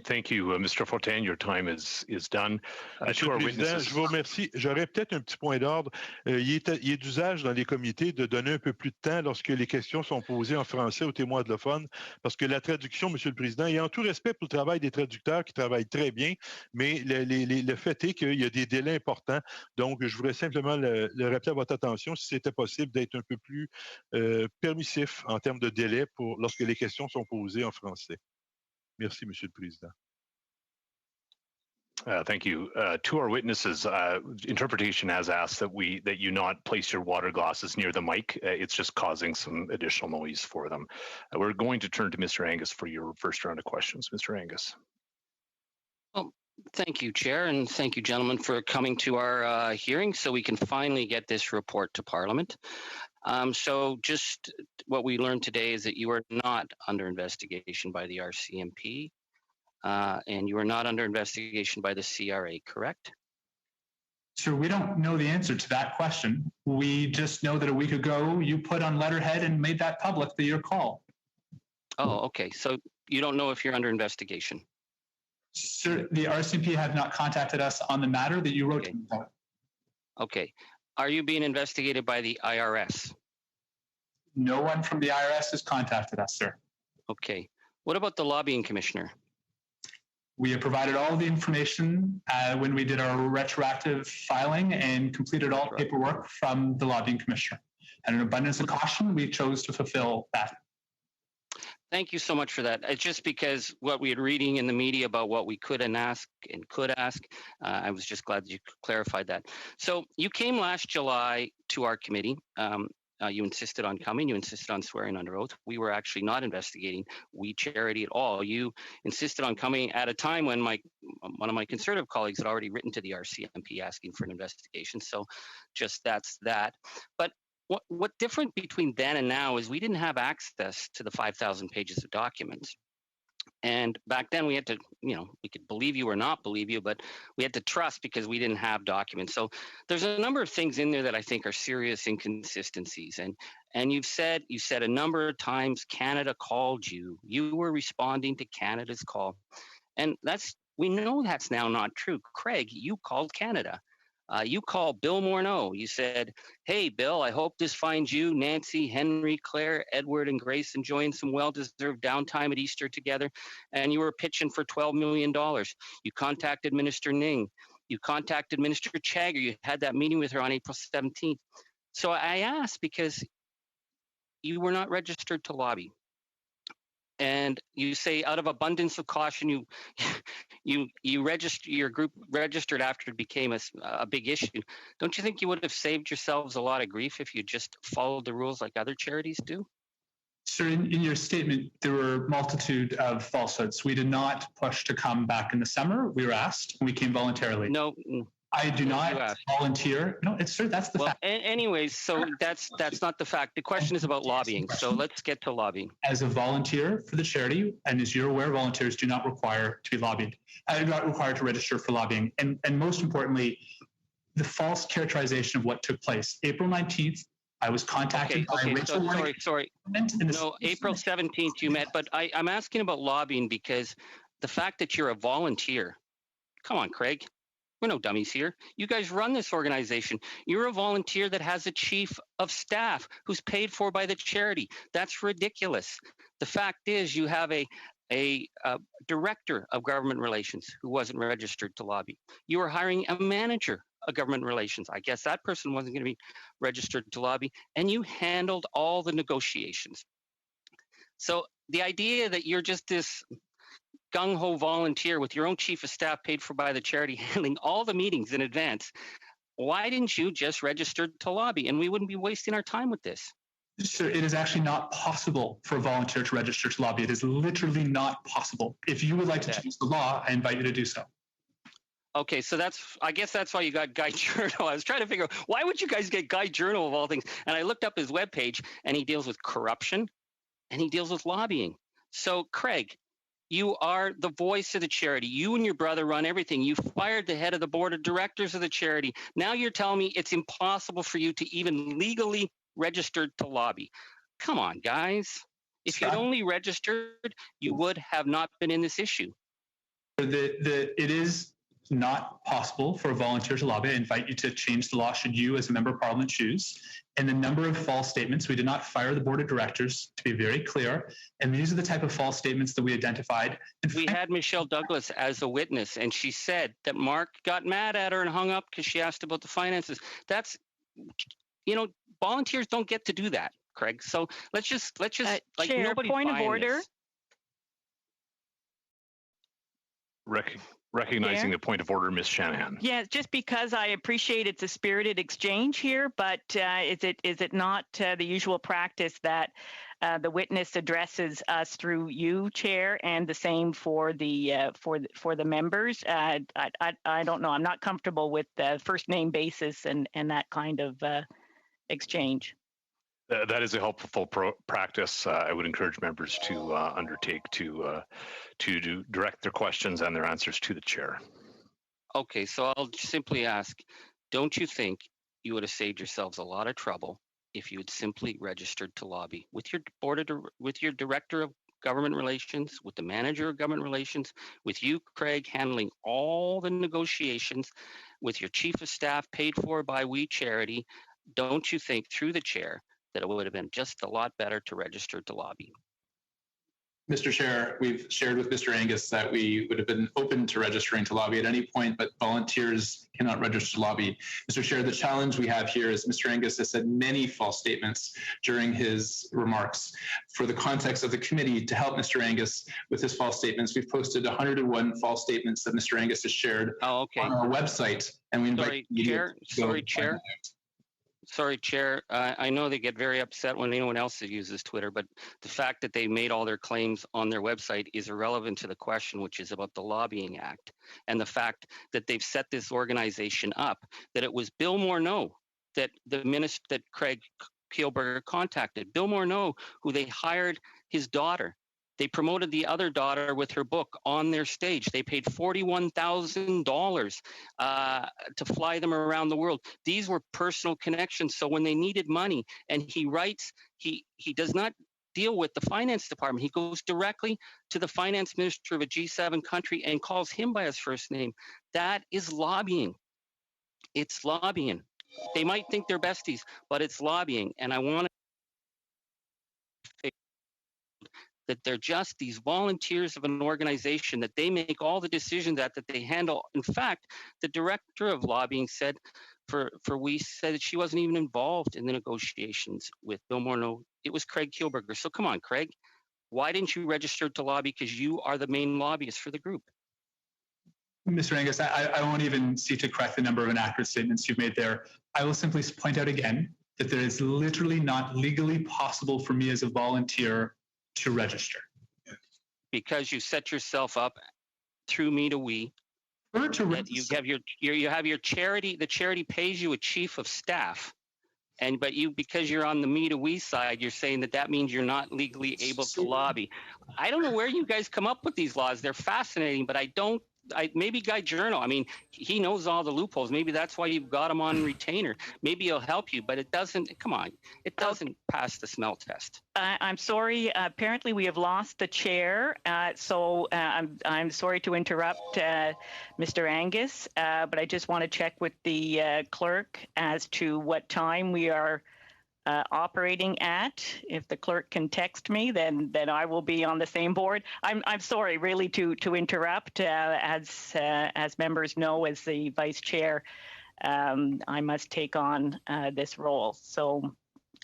Thank you, Mr. Fortin. Your time is done. Monsieur le Président, je vous remercie. J'aurais peut-être un petit point d'ordre. Il est d'usage dans les comités de donner un peu plus de temps lorsque les questions sont posées en français aux témoins anglophones, parce que la traduction, Monsieur le Président, et en tout respect pour le travail des traducteurs qui travaillent très bien, mais le fait est qu'il y a des délais importants. Donc, je voudrais simplement le rappeler à votre attention, si c'était possible, d'être un peu plus permissif en termes de délai lorsque les questions sont posées en français. Merci, Monsieur le Président. Thank you. To our witnesses, interpretation has asked that you not place your water glasses near the mic. It's just causing some additional noise for them. We're going to turn to Mr. Angus for your first round of questions. Mr. Angus. Well, thank you, Chair, and thank you, gentlemen, for coming to our hearing so we can finally get this report to Parliament. So just what we learned today is that you are not under investigation by the RCMP, and you are not under investigation by the CRA, correct? Sir, we don't know the answer to that question. We just know that a week ago you put on letterhead and made that public that your call. Oh, okay. So you don't know if you're under investigation? Sir, the RCMP have not contacted us on the matter that you wrote to them about. Okay. Are you being investigated by the IRS? No one from the IRS has contacted us, sir. Okay. What about the lobbying commissioner? We have provided all the information when we did our retroactive filing and completed all paperwork from the lobbying commissioner. And an abundance of caution, we chose to fulfill that. Thank you so much for that. It's just because what we had reading in the media about what we couldn't ask and could ask, I was just glad that you clarified that. So you came last July to our committee. You insisted on coming. You insisted on swearing under oath. We were actually not investigating We Charity at all. You insisted on coming at a time when one of my conservative colleagues had already written to the RCMP asking for an investigation. So just that's that. But what different between then and now is we didn't have access to the 5,000 pages of documents. And back then we had to, we could believe you or not believe you, but we had to trust because we didn't have documents. So there's a number of things in there that I think are serious inconsistencies. And you've said a number of times Canada called you. You were responding to Canada's call. And we know that's now not true. Craig, you called Canada. You called Bill Morneau. You said, "Hey, Bill, I hope this finds you, Nancy, Henry, Claire, Edward, and Grace enjoying some well-deserved downtime at Easter together." And you were pitching for $12 million. You contacted Minister Ning. You contacted Minister Chagger. You had that meeting with her on April 17th. So I asked because you were not registered to lobby. And you say out of abundance of caution, you register, your group registered after it became a big issue. Don't you think you would have saved yourselves a lot of grief if you just followed the rules like other charities do? Sir, in your statement, there were a multitude of falsehoods. We did not push to come back in the summer. We were asked, and we came voluntarily. No. I do not volunteer. No, it's sir. That's the fact. Anyways, so that's not the fact. The question is about lobbying. So let's get to lobbying. As a volunteer for the charity, and as you're aware, volunteers do not require to be lobbied. Not required to register for lobbying. And most importantly, the false characterization of what took place. April 19th, I was contacted by Rachel. Sorry. No, April 17th you met, but I'm asking about lobbying because the fact that you're a volunteer. Come on, Craig. We're no dummies here. You guys run this organization. You're a volunteer that has a chief of staff who's paid for by the charity. That's ridiculous. The fact is you have a director of government relations who wasn't registered to lobby. You were hiring a manager of government relations. I guess that person wasn't going to be registered to lobby. And you handled all the negotiations. So the idea that you're just this gung-ho volunteer with your own chief of staff paid for by the charity handling all the meetings in advance, why didn't you just register to lobby and we wouldn't be wasting our time with this? Sir, it is actually not possible for a volunteer to register to lobby. It is literally not possible. If you would like to change the law, I invite you to do so. Okay, so I guess that's why you got Guy Journal. I was trying to figure out, why would you guys get Guy Journal of all things? And I looked up his webpage and he deals with corruption and he deals with lobbying. So Craig, you are the voice of the charity. You and your brother run everything. You fired the head of the board of directors of the charity. Now you're telling me it's impossible for you to even legally register to lobby. Come on, guys. If you'd only registered, you would have not been in this issue. It is not possible for a volunteer to lobby. I invite you to change the law should you as a member of parliament choose. And the number of false statements, we did not fire the board of directors, to be very clear. And these are the type of false statements that we identified. We had Michelle Douglas as a witness, and she said that Marc got mad at her and hung up because she asked about the finances. That's, volunteers don't get to do that, Craig. So let's just Chair, nobody's point of order. This. Recognizing the point of order, Ms. Shanahan. Yeah, just because I appreciate it's a spirited exchange here, but is it not the usual practice that the witness addresses us through you, Chair, and the same for the members? I don't know. I'm not comfortable with the first name basis and that kind of exchange. That is a helpful practice. I would encourage members to undertake to direct their questions and their answers to the chair. Okay, so I'll simply ask, don't you think you would have saved yourselves a lot of trouble if you had simply registered to lobby with your with your director of government relations, with the manager of government relations, with you, Craig, handling all the negotiations, with your chief of staff paid for by We Charity? Don't you think, through the chair, that it would have been just a lot better to register to lobby? Mr. Chair, we've shared with Mr. Angus that we would have been open to registering to lobby at any point, but volunteers cannot register to lobby. Mr. Chair, the challenge we have here is Mr. Angus has said many false statements during his remarks. For the context of the committee, to help Mr. Angus with his false statements, we've posted 101 false statements that Mr. Angus has shared on our website, and we invite Chair. Sorry, Chair. I know they get very upset when anyone else uses Twitter, but the fact that they made all their claims on their website is irrelevant to the question, which is about the Lobbying Act, and the fact that they've set this organization up, that it was Bill Morneau that that Craig Kielburger contacted. Bill Morneau, who they hired his daughter. They promoted the other daughter with her book on their stage. They paid $41,000 to fly them around the world. These were personal connections. So when they needed money, and he writes, he does not deal with the finance department. He goes directly to the finance minister of a G7 country and calls him by his first name. That is lobbying. It's lobbying. They might think they're besties, but it's lobbying. And I want to that they're just these volunteers of an organization, that they make all the decisions that they handle. In fact, the director of lobbying said we said that she wasn't even involved in the negotiations with Bill Morneau. It was Craig Kielburger. So come on, Craig, why didn't you register to lobby? Because you are the main lobbyist for the group. Mr. Angus, I won't even seek to correct the number of inaccurate statements you've made there. I will simply point out again that there is literally not legally possible for me as a volunteer to register. Because you set yourself up through Me to We. You have your charity. The charity pays you a chief of staff, but because you're on the Me to We side, you're saying that means you're not legally able to lobby. I don't know where you guys come up with these laws. They're fascinating, but maybe Guy Journal. I mean, he knows all the loopholes. Maybe that's why you've got him on retainer. Maybe he'll help you, but it doesn't. Come on, it doesn't pass the smell test. I'm sorry. Apparently, we have lost the chair. So I'm sorry to interrupt, Mr. Angus. But I just want to check with the clerk as to what time we are operating at. If the clerk can text me, then I will be on the same board. I'm sorry, really, to interrupt. As members know, as the vice chair, I must take on this role. So,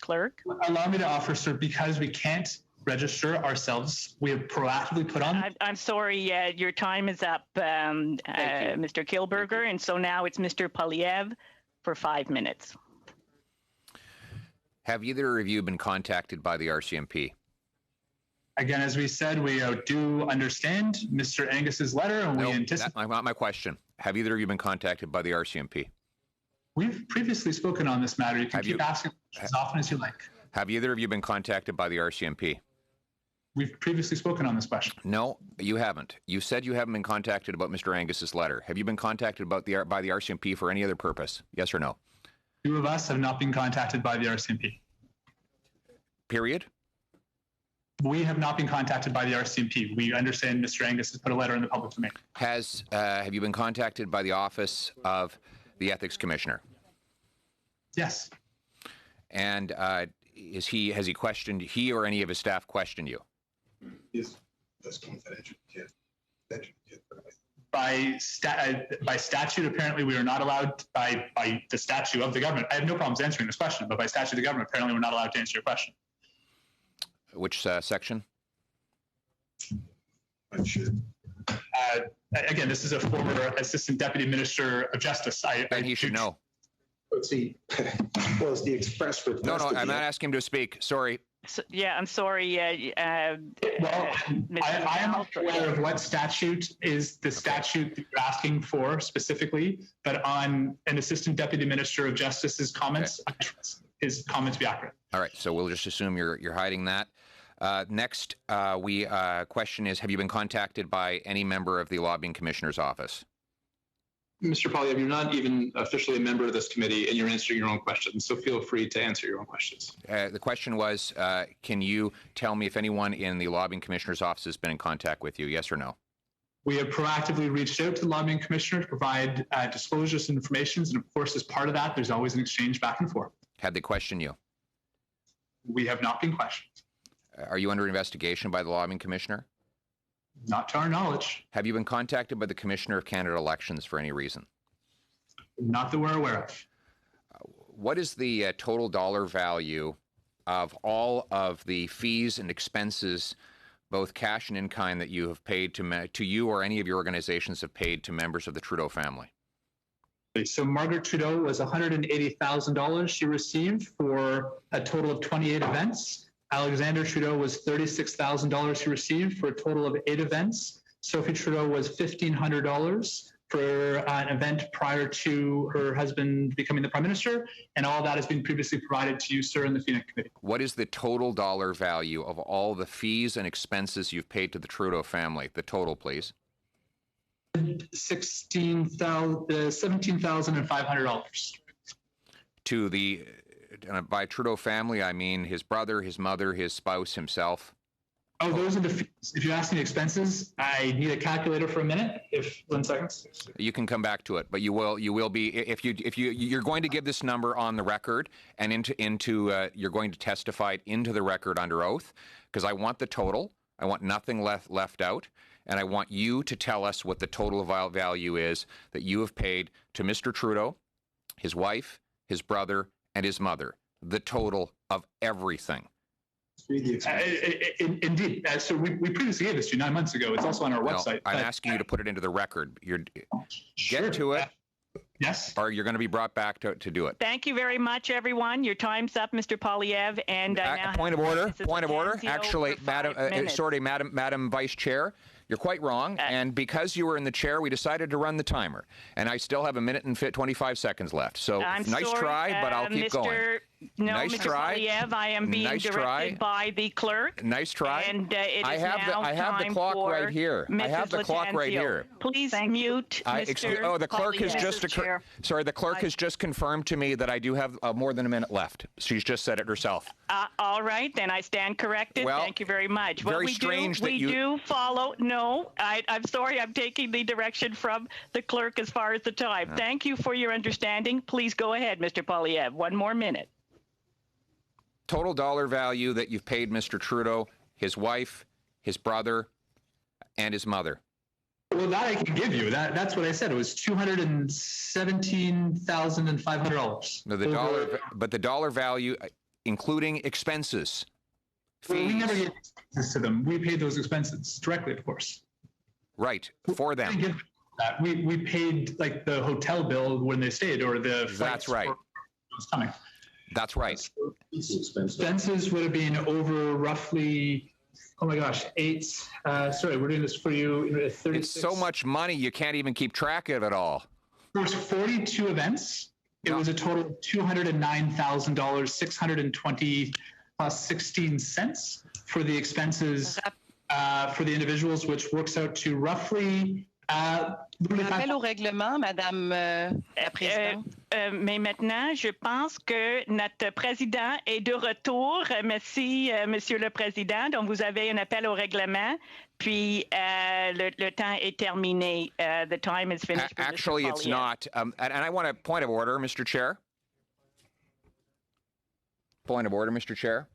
clerk, allow me to offer, sir, because we can't register ourselves, we have proactively put on. I'm sorry, your time is up, Mr. Kielburger, and so now it's Mr. Polyev for 5 minutes. Have either of you been contacted by the RCMP? Again, as we said, we do understand Mr. Angus's letter, and we anticipate. That's not my question. Have either of you been contacted by the RCMP? We've previously spoken on this matter. You can keep asking as often as you like. Have either of you been contacted by the RCMP? We've previously spoken on this question. No, you haven't. You said you haven't been contacted about Mr. Angus's letter. Have you been contacted by the RCMP for any other purpose? Yes or no? 2 of us have not been contacted by the RCMP. Period? We have not been contacted by the RCMP. We understand Mr. Angus has put a letter in the public domain. Have you been contacted by the Office of the Ethics Commissioner? Yes. And has he or any of his staff questioned you? Yes, that's confidential. By statute, apparently we are not allowed, by the statute of the government. I have no problems answering this question, but by statute of the government, apparently we're not allowed to answer your question. Which section? Again, this is a former Assistant Deputy Minister of Justice. Then he should know. Let's see. Well, it's the express request. No, I'm not asking him to speak. Sorry. So, yeah, I'm sorry. I am not aware of what statute is the statute that you're asking for specifically, but on an Assistant Deputy Minister of Justice's comments, his comment to be accurate. All right, so we'll just assume you're hiding that. Next, question is, have you been contacted by any member of the Lobbying Commissioner's office? Mr. Poilievre, you're not even officially a member of this committee, and you're answering your own questions, so feel free to answer your own questions. The question was, can you tell me if anyone in the Lobbying Commissioner's office has been in contact with you, yes or no? We have proactively reached out to the lobbying commissioner to provide disclosures and information, and of course, as part of that, there's always an exchange back and forth. Had they questioned you? We have not been questioned. Are you under investigation by the Lobbying Commissioner? Not to our knowledge. Have you been contacted by the Commissioner of Canada Elections for any reason? Not that we're aware of. What is the total dollar value of all of the fees and expenses, both cash and in kind, that you have paid to you or any of your organizations have paid to members of the Trudeau family? So Margaret Trudeau was $180,000 she received for a total of 28 events. Alexander Trudeau was $36,000 he received for a total of 8 events. Sophie Trudeau was $1,500 for an event prior to her husband becoming the Prime Minister, and all that has been previously provided to you, sir, in the FINIC committee. What is the total dollar value of all the fees and expenses you've paid to the Trudeau family? The total, please. $17,500. To the by Trudeau family, I mean his brother, his mother, his spouse, himself. Oh, those are the fees. If you're asking expenses, I need a calculator for a minute. If 1 second. You can come back to it, but you will be if you're going to give this number on the record and you're going to testify it into the record under oath, because I want the total. I want nothing left out, and I want you to tell us what the total value is that you have paid to Mr. Trudeau, his wife, his brother, and his mother. The total of everything. Indeed. So we previously gave this to you 9 months ago. It's also on our website. I'm asking you to put it into the record. Get to it. Yes. Or you're going to be brought back to do it. Thank you very much, everyone. Your time's up, Mr. Poilievre. And point of order. Point of order. Actually, Madam Vice Chair, you're quite wrong. And because you were in the chair, we decided to run the timer. And I still have 1 minute and 25 seconds left. So nice try, but I'll keep going. No, nice Mr. try. Poilievre, I am being directed by the clerk. Nice try. And it is I have the clock right here. I have the clock right here. Please mute Mr. the clerk has just the clerk has just confirmed to me that I do have more than a minute left. She's just said it herself. All right, then I stand corrected. Well, thank you very much. Very strange that you do follow. No, I'm sorry. I'm taking the direction from the clerk as far as the time. Thank you for your understanding. Please go ahead, Mr. Poilievre. 1 more minute. Total dollar value that you've paid Mr. Trudeau, his wife, his brother, and his mother. Well, that I can give you. That's what I said. It was $217,500. No, the dollar value, including expenses. Well, we never gave expenses to them. We paid those expenses directly, of course. Right, for them. We paid like the hotel bill when they stayed, or the flights. That's right. Was coming. That's right. Expenses would have been over roughly, oh my gosh, 8. Sorry, we're doing this for you. 36. It's so much money you can't even keep track of it all. There was 42 events. It was a total of $209,000, 620 plus 16 cents for the expenses for the individuals, which works out to roughly. Rappel au règlement, Madame la Présidente. Mais maintenant, je pense que notre président est de retour. Merci, Monsieur le Président. Donc, vous avez un appel au règlement. Puis, le temps est terminé. The time is finished. Actually, it's not. And I want a point of order, Mr. Chair. Point of order, Mr. Chair.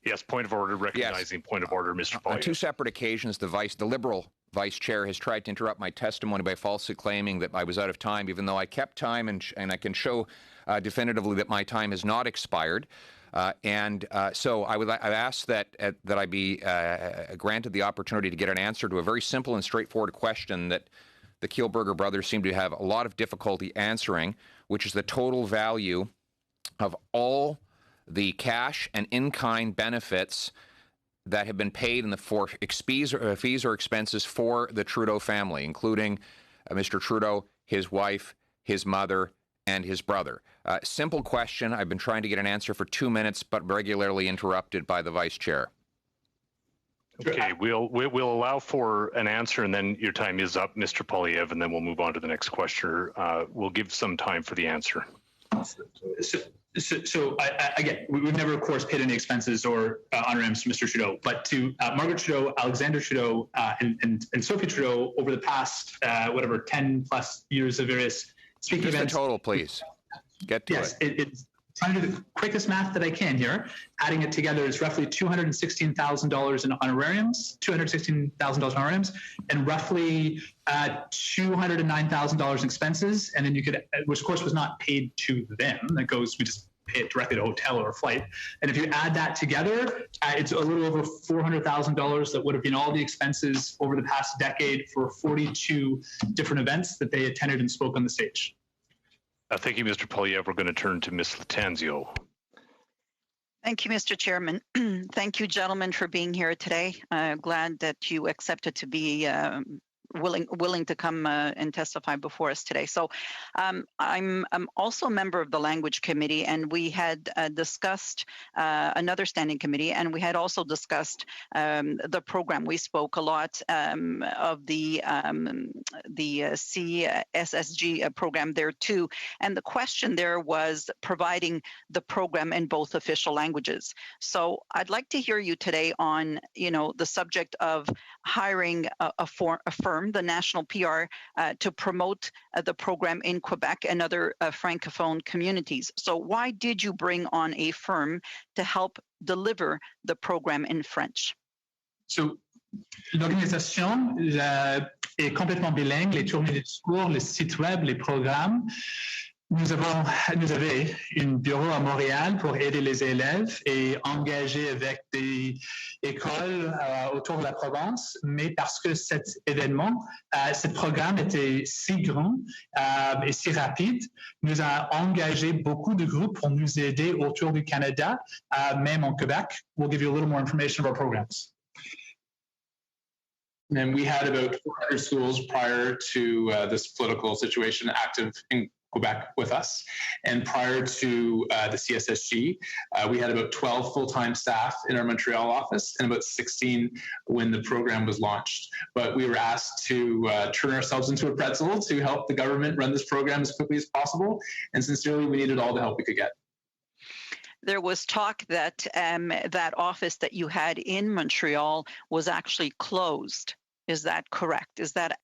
Yes, point of order, recognizing point of order, Mr. Poilievre. On 2 separate occasions, the Liberal Vice Chair has tried to interrupt my testimony by falsely claiming that I was out of time, even though I kept time, and I can show definitively that my time has not expired. So I asked that I be granted the opportunity to get an answer to a very simple and straightforward question that the Kielburger brothers seem to have a lot of difficulty answering, which is the total value of all the cash and in-kind benefits that have been paid for fees or expenses for the Trudeau family, including Mr. Trudeau, his wife, his mother, and his brother. Simple question. I've been trying to get an answer for 2 minutes, but regularly interrupted by the vice chair. Okay, we'll allow for an answer, and then your time is up, Mr. Polyev, and then we'll move on to the next questioner. We'll give some time for the answer. So again, we've never, of course, paid any expenses or honorariums to Mr. Trudeau, but to Margaret Trudeau, Alexander Trudeau, and Sophie Trudeau over the past, 10 plus years of various speaking Just events. the total, please. Get to it. it. Trying to do the quickest math that I can here. Adding it together is roughly $216,000 in honorariums, and roughly $209,000 in expenses. And then you could, which of course was not paid to them. That goes, we just pay it directly to hotel or flight. And if you add that together, it's a little over $400,000 that would have been all the expenses over the past decade for 42 different events that they attended and spoke on the stage. Thank you, Mr. Polyev. We're going to turn to Ms. Latanzio. Thank you, Mr. Chairman. Thank you, gentlemen, for being here today. Glad that you accepted to be willing to come and testify before us today. So I'm also a member of the Language Committee, and we had discussed another standing committee, and we had also discussed the program. We spoke a lot of the CSSG program there too, and the question there was providing the program in both official languages. So I'd like to hear you today on, the subject of hiring a firm, the National PR, to promote the program in Quebec and other Francophone communities. So why did you bring on a firm to help deliver the program in French? So, l'organisation est complètement bilingue, les tournées de discours, les sites web, les programmes. Nous avons un bureau à Montréal pour aider les élèves et engager avec des écoles autour de la province, mais parce que cet événement, ce programme était si grand et si rapide, nous avons engagé beaucoup de groupes pour nous aider autour du Canada, même en Québec. We'll give you a little more information of our programs. And we had about 400 schools prior to this political situation active in Quebec with us. And prior to the CSSG, we had about 12 full-time staff in our Montreal office and about 16 when the program was launched. But we were asked to turn ourselves into a pretzel to help the government run this program as quickly as possible. And sincerely, we needed all the help we could get. There was talk that that office that you had in Montreal was actually closed. Is that correct? Is that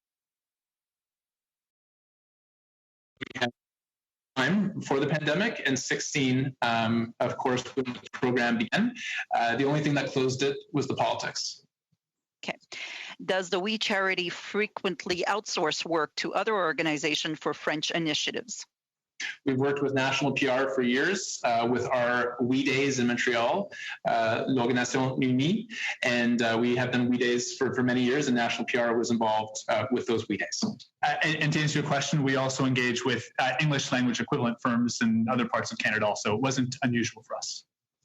we had time before the pandemic and 16, of course, when the program began. The only thing that closed it was the politics. Okay. Does the We Charity frequently outsource work to other organizations for French initiatives? We've worked with National PR for years with our We Days in Montreal, l'Organisation Unie, and we have done We Days for many years, and National PR was involved with those We Days. And to answer your question, we also engage with English language equivalent firms in other parts of Canada also. It wasn't unusual for us.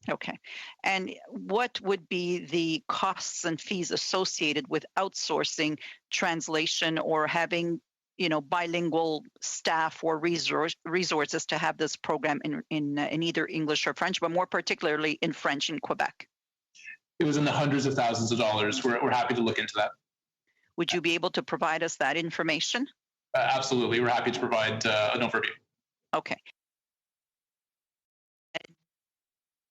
Okay. And what would be the costs and fees associated with outsourcing translation or having bilingual staff or resources to have this program in either English or French, but more particularly in French in Quebec? It was in the hundreds of thousands of dollars. We're happy to look into that. Would you be able to provide us that information? Absolutely. We're happy to provide an overview. Okay.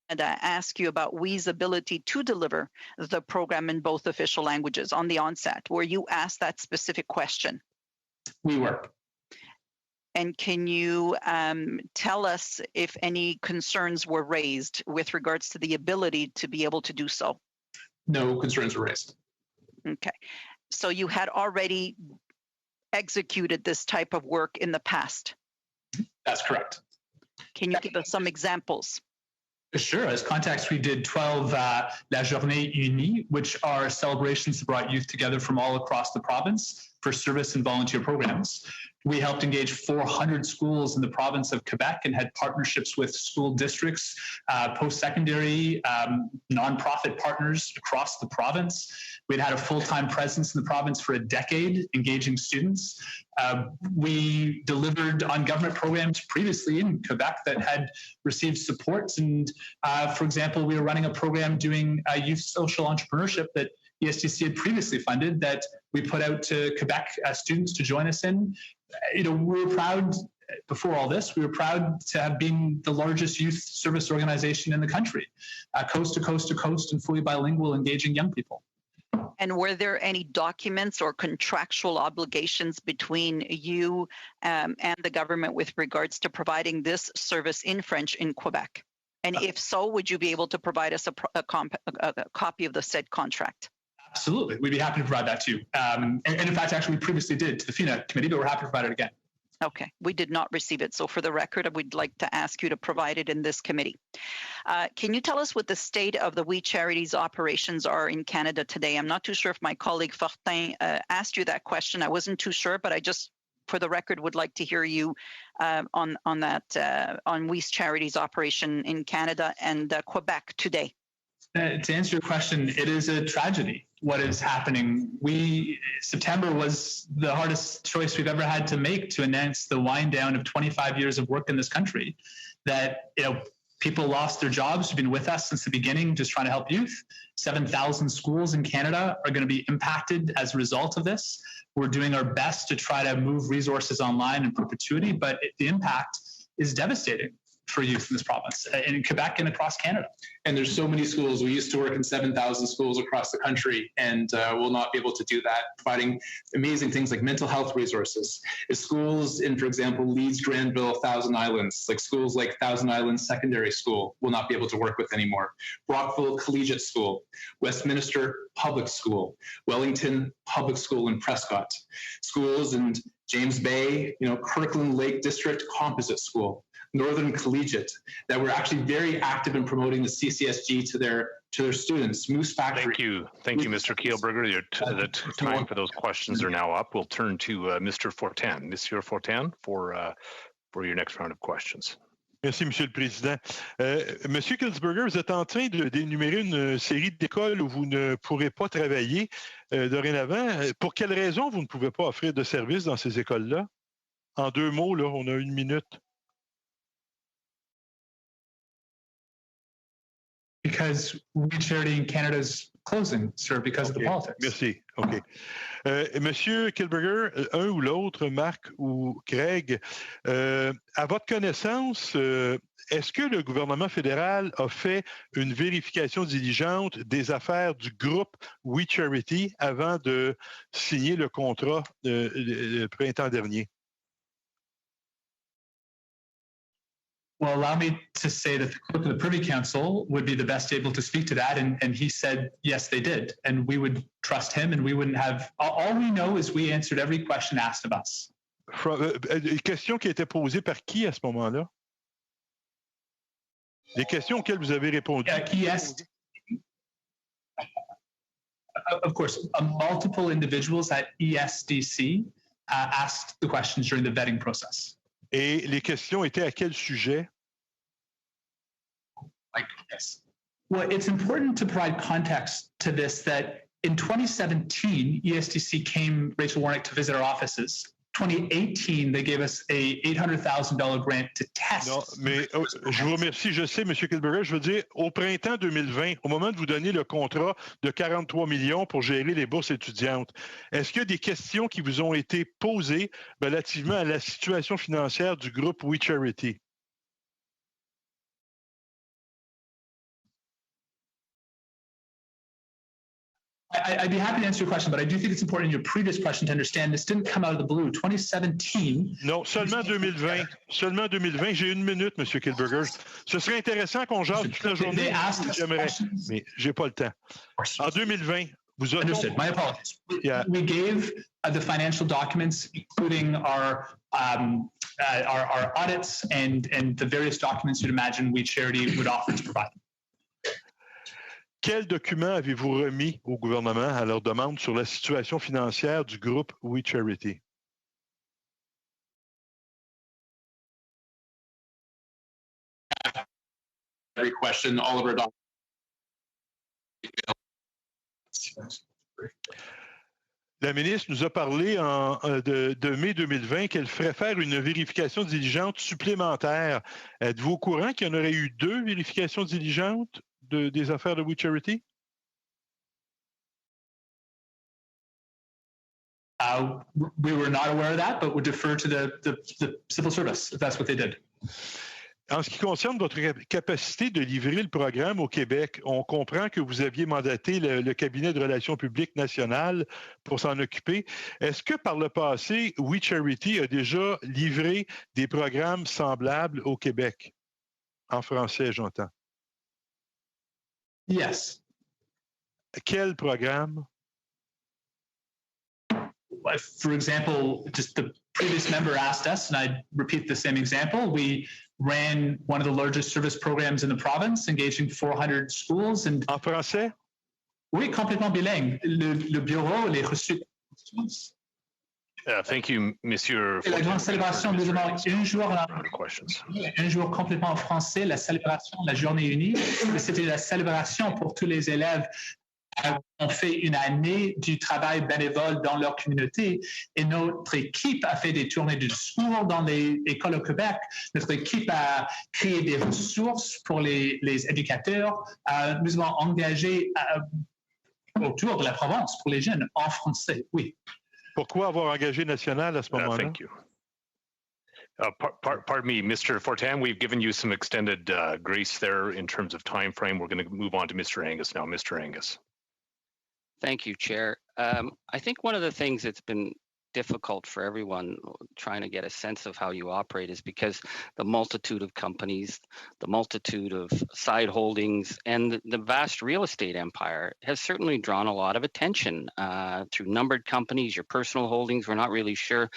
And I ask you about WE's ability to deliver the program in both official languages on the onset. Were you asked that specific question? We were. And can you tell us if any concerns were raised with regards to the ability to be able to do so? No concerns were raised. Okay. So you had already executed this type of work in the past? That's correct. Can you give us some examples? Sure. As context, we did 12 La Journée Unie, which are celebrations that brought youth together from all across the province for service and volunteer programs. We helped engage 400 schools in the province of Quebec and had partnerships with school districts, post-secondary, nonprofit partners across the province. We'd had a full-time presence in the province for a decade, engaging students. We delivered on government programs previously in Quebec that had received supports. And for example, we were running a program doing youth social entrepreneurship that ESDC had previously funded that we put out to Quebec students to join us in. We were proud, before all this, we were proud to have been the largest youth service organization in the country, coast to coast to coast and fully bilingual, engaging young people. And were there any documents or contractual obligations between you and the government with regards to providing this service in French in Quebec? And if so, would you be able to provide us a copy of the said contract? Absolutely. We'd be happy to provide that too. And in fact, actually, we previously did to the FINA committee, but we're happy to provide it again. Okay, we did not receive it. So for the record, I would like to ask you to provide it in this committee. Can you tell us what the state of the We Charities operations are in Canada today? I'm not too sure if my colleague Fortin asked you that question. I wasn't too sure, but I just, for the record, would like to hear you on We Charities operation in Canada and Quebec today. To answer your question, it is a tragedy what is happening. September was the hardest choice we've ever had to make to announce the wind down of 25 years of work in this country. That, people lost their jobs, who've been with us since the beginning, just trying to help youth. 7,000 schools in Canada are going to be impacted as a result of this. We're doing our best to try to move resources online in perpetuity, but the impact is devastating for youth in this province, in Quebec and across Canada. And there's so many schools. We used to work in 7,000 schools across the country, and we'll not be able to do that, providing amazing things like mental health resources. If schools in, for example, Leeds, Granville, Thousand Islands, like schools like Thousand Islands Secondary School, will not be able to work with anymore. Brockville Collegiate School, Westminster Public School, Wellington Public School in Prescott, schools in James Bay, Kirkland Lake District Composite School, Northern Collegiate, that were actually very active in promoting the CCSG to their students. Moose Factory. Thank you, Mr. Kielburger. The time for those questions are now up. We'll turn to Mr. Fortin. Monsieur Fortin, for your next round of questions. Merci, Monsieur le Président. Monsieur Kielburger, vous êtes en train d'énumérer une série d'écoles où vous ne pourrez pas travailler dorénavant. Pour quelles raisons vous ne pouvez pas offrir de services dans ces écoles-là? En 2 mots, là, on a 1 minute. Because We Charity in Canada is closing, sir, because of the politics. Merci. OK. Monsieur Kielburger, un ou l'autre, Marc ou Craig, à votre connaissance, est-ce que le gouvernement fédéral a fait une vérification diligente des affaires du groupe We Charity avant de signer le contrat le printemps dernier? Well, allow me to say that the clerk of the Privy Council would be the best able to speak to that, and he said, yes, they did. And we would trust him, and we wouldn't have... All we know is we answered every question asked of us. Une question qui a été posée par qui à ce moment-là? Les questions auxquelles vous avez répondu. Of course, multiple individuals at ESDC asked the questions during the vetting process. Et les questions étaient à quel sujet? Yes. Well, it's important to provide context to this that in 2017, ESDC came, Rachel Warnick, to visit our offices. 2018, they gave us a $800,000 grant to test. Non, mais je vous remercie. Je sais, M. Kielburger, je veux dire, au printemps 2020, au moment de vous donner le contrat de 43 millions pour gérer les bourses étudiantes, est-ce qu'il y a des questions qui vous ont été posées relativement à la situation financière du groupe We Charity? I'd be happy to answer your question, but I do think it's important in your previous question to understand this didn't come out of the blue. 2017. Non, seulement 2020. Seulement 2020. J'ai 1 minute, M. Kielburger. Ce serait intéressant qu'on jase toute la journée. J'aimerais, mais j'ai pas le temps. En 2020, vous avez... Understood. My apologies. Yeah. We gave the financial documents, including our audits and the various documents you'd imagine We Charity would offer to provide. Quels documents avez-vous remis au gouvernement à leur demande sur la situation financière du groupe We Charity? every question, all of our documents. La ministre nous a parlé de mai 2020 qu'elle ferait faire une vérification diligente supplémentaire. Êtes-vous au courant qu'il y en aurait eu 2 vérifications diligentes des affaires de We Charity? We were not aware of that, but would defer to the civil service if that's what they did. En ce qui concerne votre capacité de livrer le programme au Québec, on comprend que vous aviez mandaté le cabinet de relations publiques nationales pour s'en occuper. Est-ce que par le passé, We Charity a déjà livré des programmes semblables au Québec? En français, j'entends. Yes. Quel programme? For example, just the previous member asked us, and I repeat the same example, we ran one of the largest service programs in the province, engaging 400 schools. And en français? Oui, complètement bilingue. Le bureau, les reçus. Thank you, Monsieur. La grande célébration, nous avons un jour complètement en français, la célébration, la journée unie. C'était la célébration pour tous les élèves. On fait une année du travail bénévole dans leur communauté et notre équipe a fait des tournées de discours dans les écoles au Québec. Notre équipe a créé des ressources pour les éducateurs. Nous avons engagé autour de la province pour les jeunes en français, oui. Pourquoi avoir engagé national à ce moment-là? Thank you. Pardon me, Mr. Fortin, we've given you some extended grace there in terms of time frame. We're going to move on to Mr. Angus now. Mr. Angus. Thank you, Chair. I think one of the things that's been difficult for everyone trying to get a sense of how you operate is because the multitude of companies, the multitude of side holdings, and the vast real estate empire has certainly drawn a lot of attention through numbered companies, your personal holdings. We're not really sure.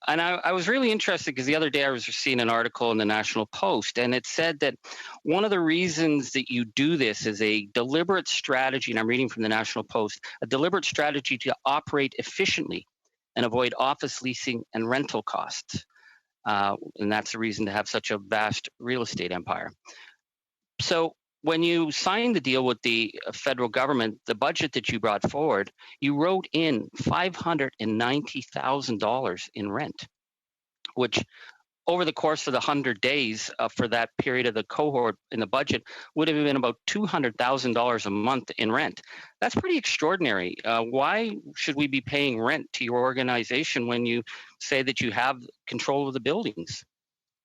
And I was really interested because the other day I was seeing an article in the National Post, and it said that one of the reasons that you do this is a deliberate strategy, and I'm reading from the National Post, a deliberate strategy to operate efficiently and avoid office leasing and rental costs. And that's the reason to have such a vast real estate empire. So when you signed the deal with the federal government, the budget that you brought forward, you wrote in $590,000 in rent, which over the course of the 100 days for that period of the cohort in the budget would have been about $200,000 a month in rent. That's pretty extraordinary. Why should we be paying rent to your organization when you say that you have control of the buildings?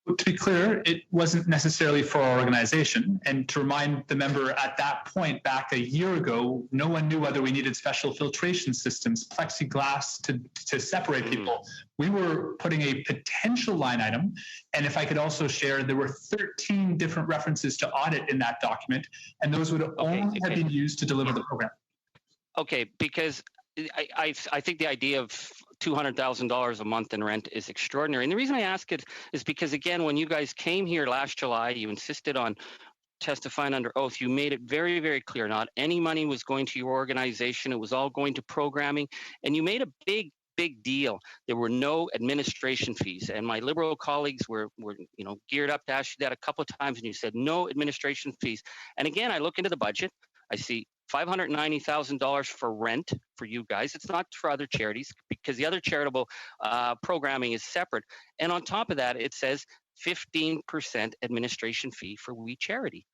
To be clear, it wasn't necessarily for our organization. And to remind the member, at that point, back a year ago, no one knew whether we needed special filtration systems, plexiglass to separate people. We were putting a potential line item. And if I could also share, there were 13 different references to audit in that document, and those would only have been used to deliver the program. Okay, because I think the idea of $200,000 a month in rent is extraordinary. And the reason I ask it is because, again, when you guys came here last July, you insisted on testifying under oath. You made it very, very clear not any money was going to your organization. It was all going to programming. And you made a big deal. There were no administration fees. And my Liberal colleagues were geared up to ask you that a couple of times, and you said no administration fees. And again, I look into the budget. I see $590,000 for rent for you guys. It's not for other charities because the other charitable programming is separate. And on top of that, it says 15% administration fee for We Charity.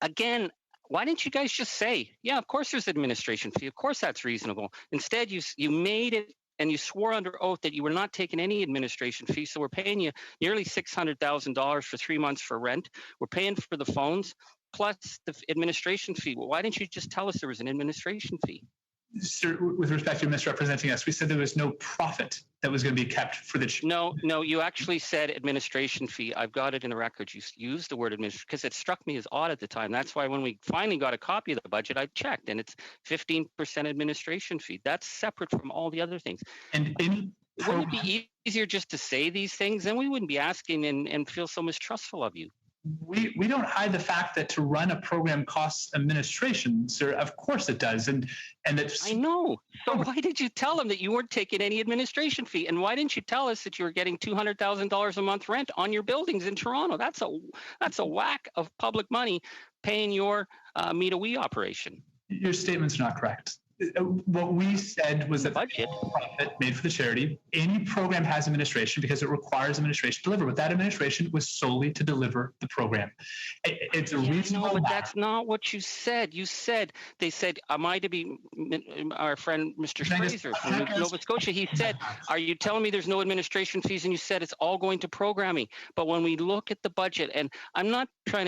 Again, why didn't you guys just say, yeah, of course there's administration fee. Of course that's reasonable. Instead, you made it and you swore under oath that you were not taking any administration fee. So we're paying you nearly $600,000 for 3 months for rent. We're paying for the phones plus the administration fee. Well, why didn't you just tell us there was an administration fee? Sir, with respect to misrepresenting us, we said there was no profit that was going to be kept for the... No, you actually said administration fee. I've got it in the records. You used the word administration because it struck me as odd at the time. That's why when we finally got a copy of the budget, I checked, and it's 15% administration fee. That's separate from all the other things. And wouldn't it be easier just to say these things? Then we wouldn't be asking and feel so mistrustful of you. we don't hide the fact that to run a program costs administration, sir. Of course it does, and it's. I know. So why did you tell them that you weren't taking any administration fee, and why didn't you tell us that you were getting $200,000 a month rent on your buildings in Toronto? That's a whack of public money paying your Meet a Wee operation. Your statement's not correct. What we said was that budget profit made for the charity, any program has administration because it requires administration to deliver. But that administration was solely to deliver the program. It's a reasonable. No, but that's not what you said. You said they said, "Am I to be?" Our friend Mr. Fraser from Nova Scotia, he said, "Are you telling me there's no administration fees?" And you said it's all going to programming. But when we look at the budget, and I'm not trying to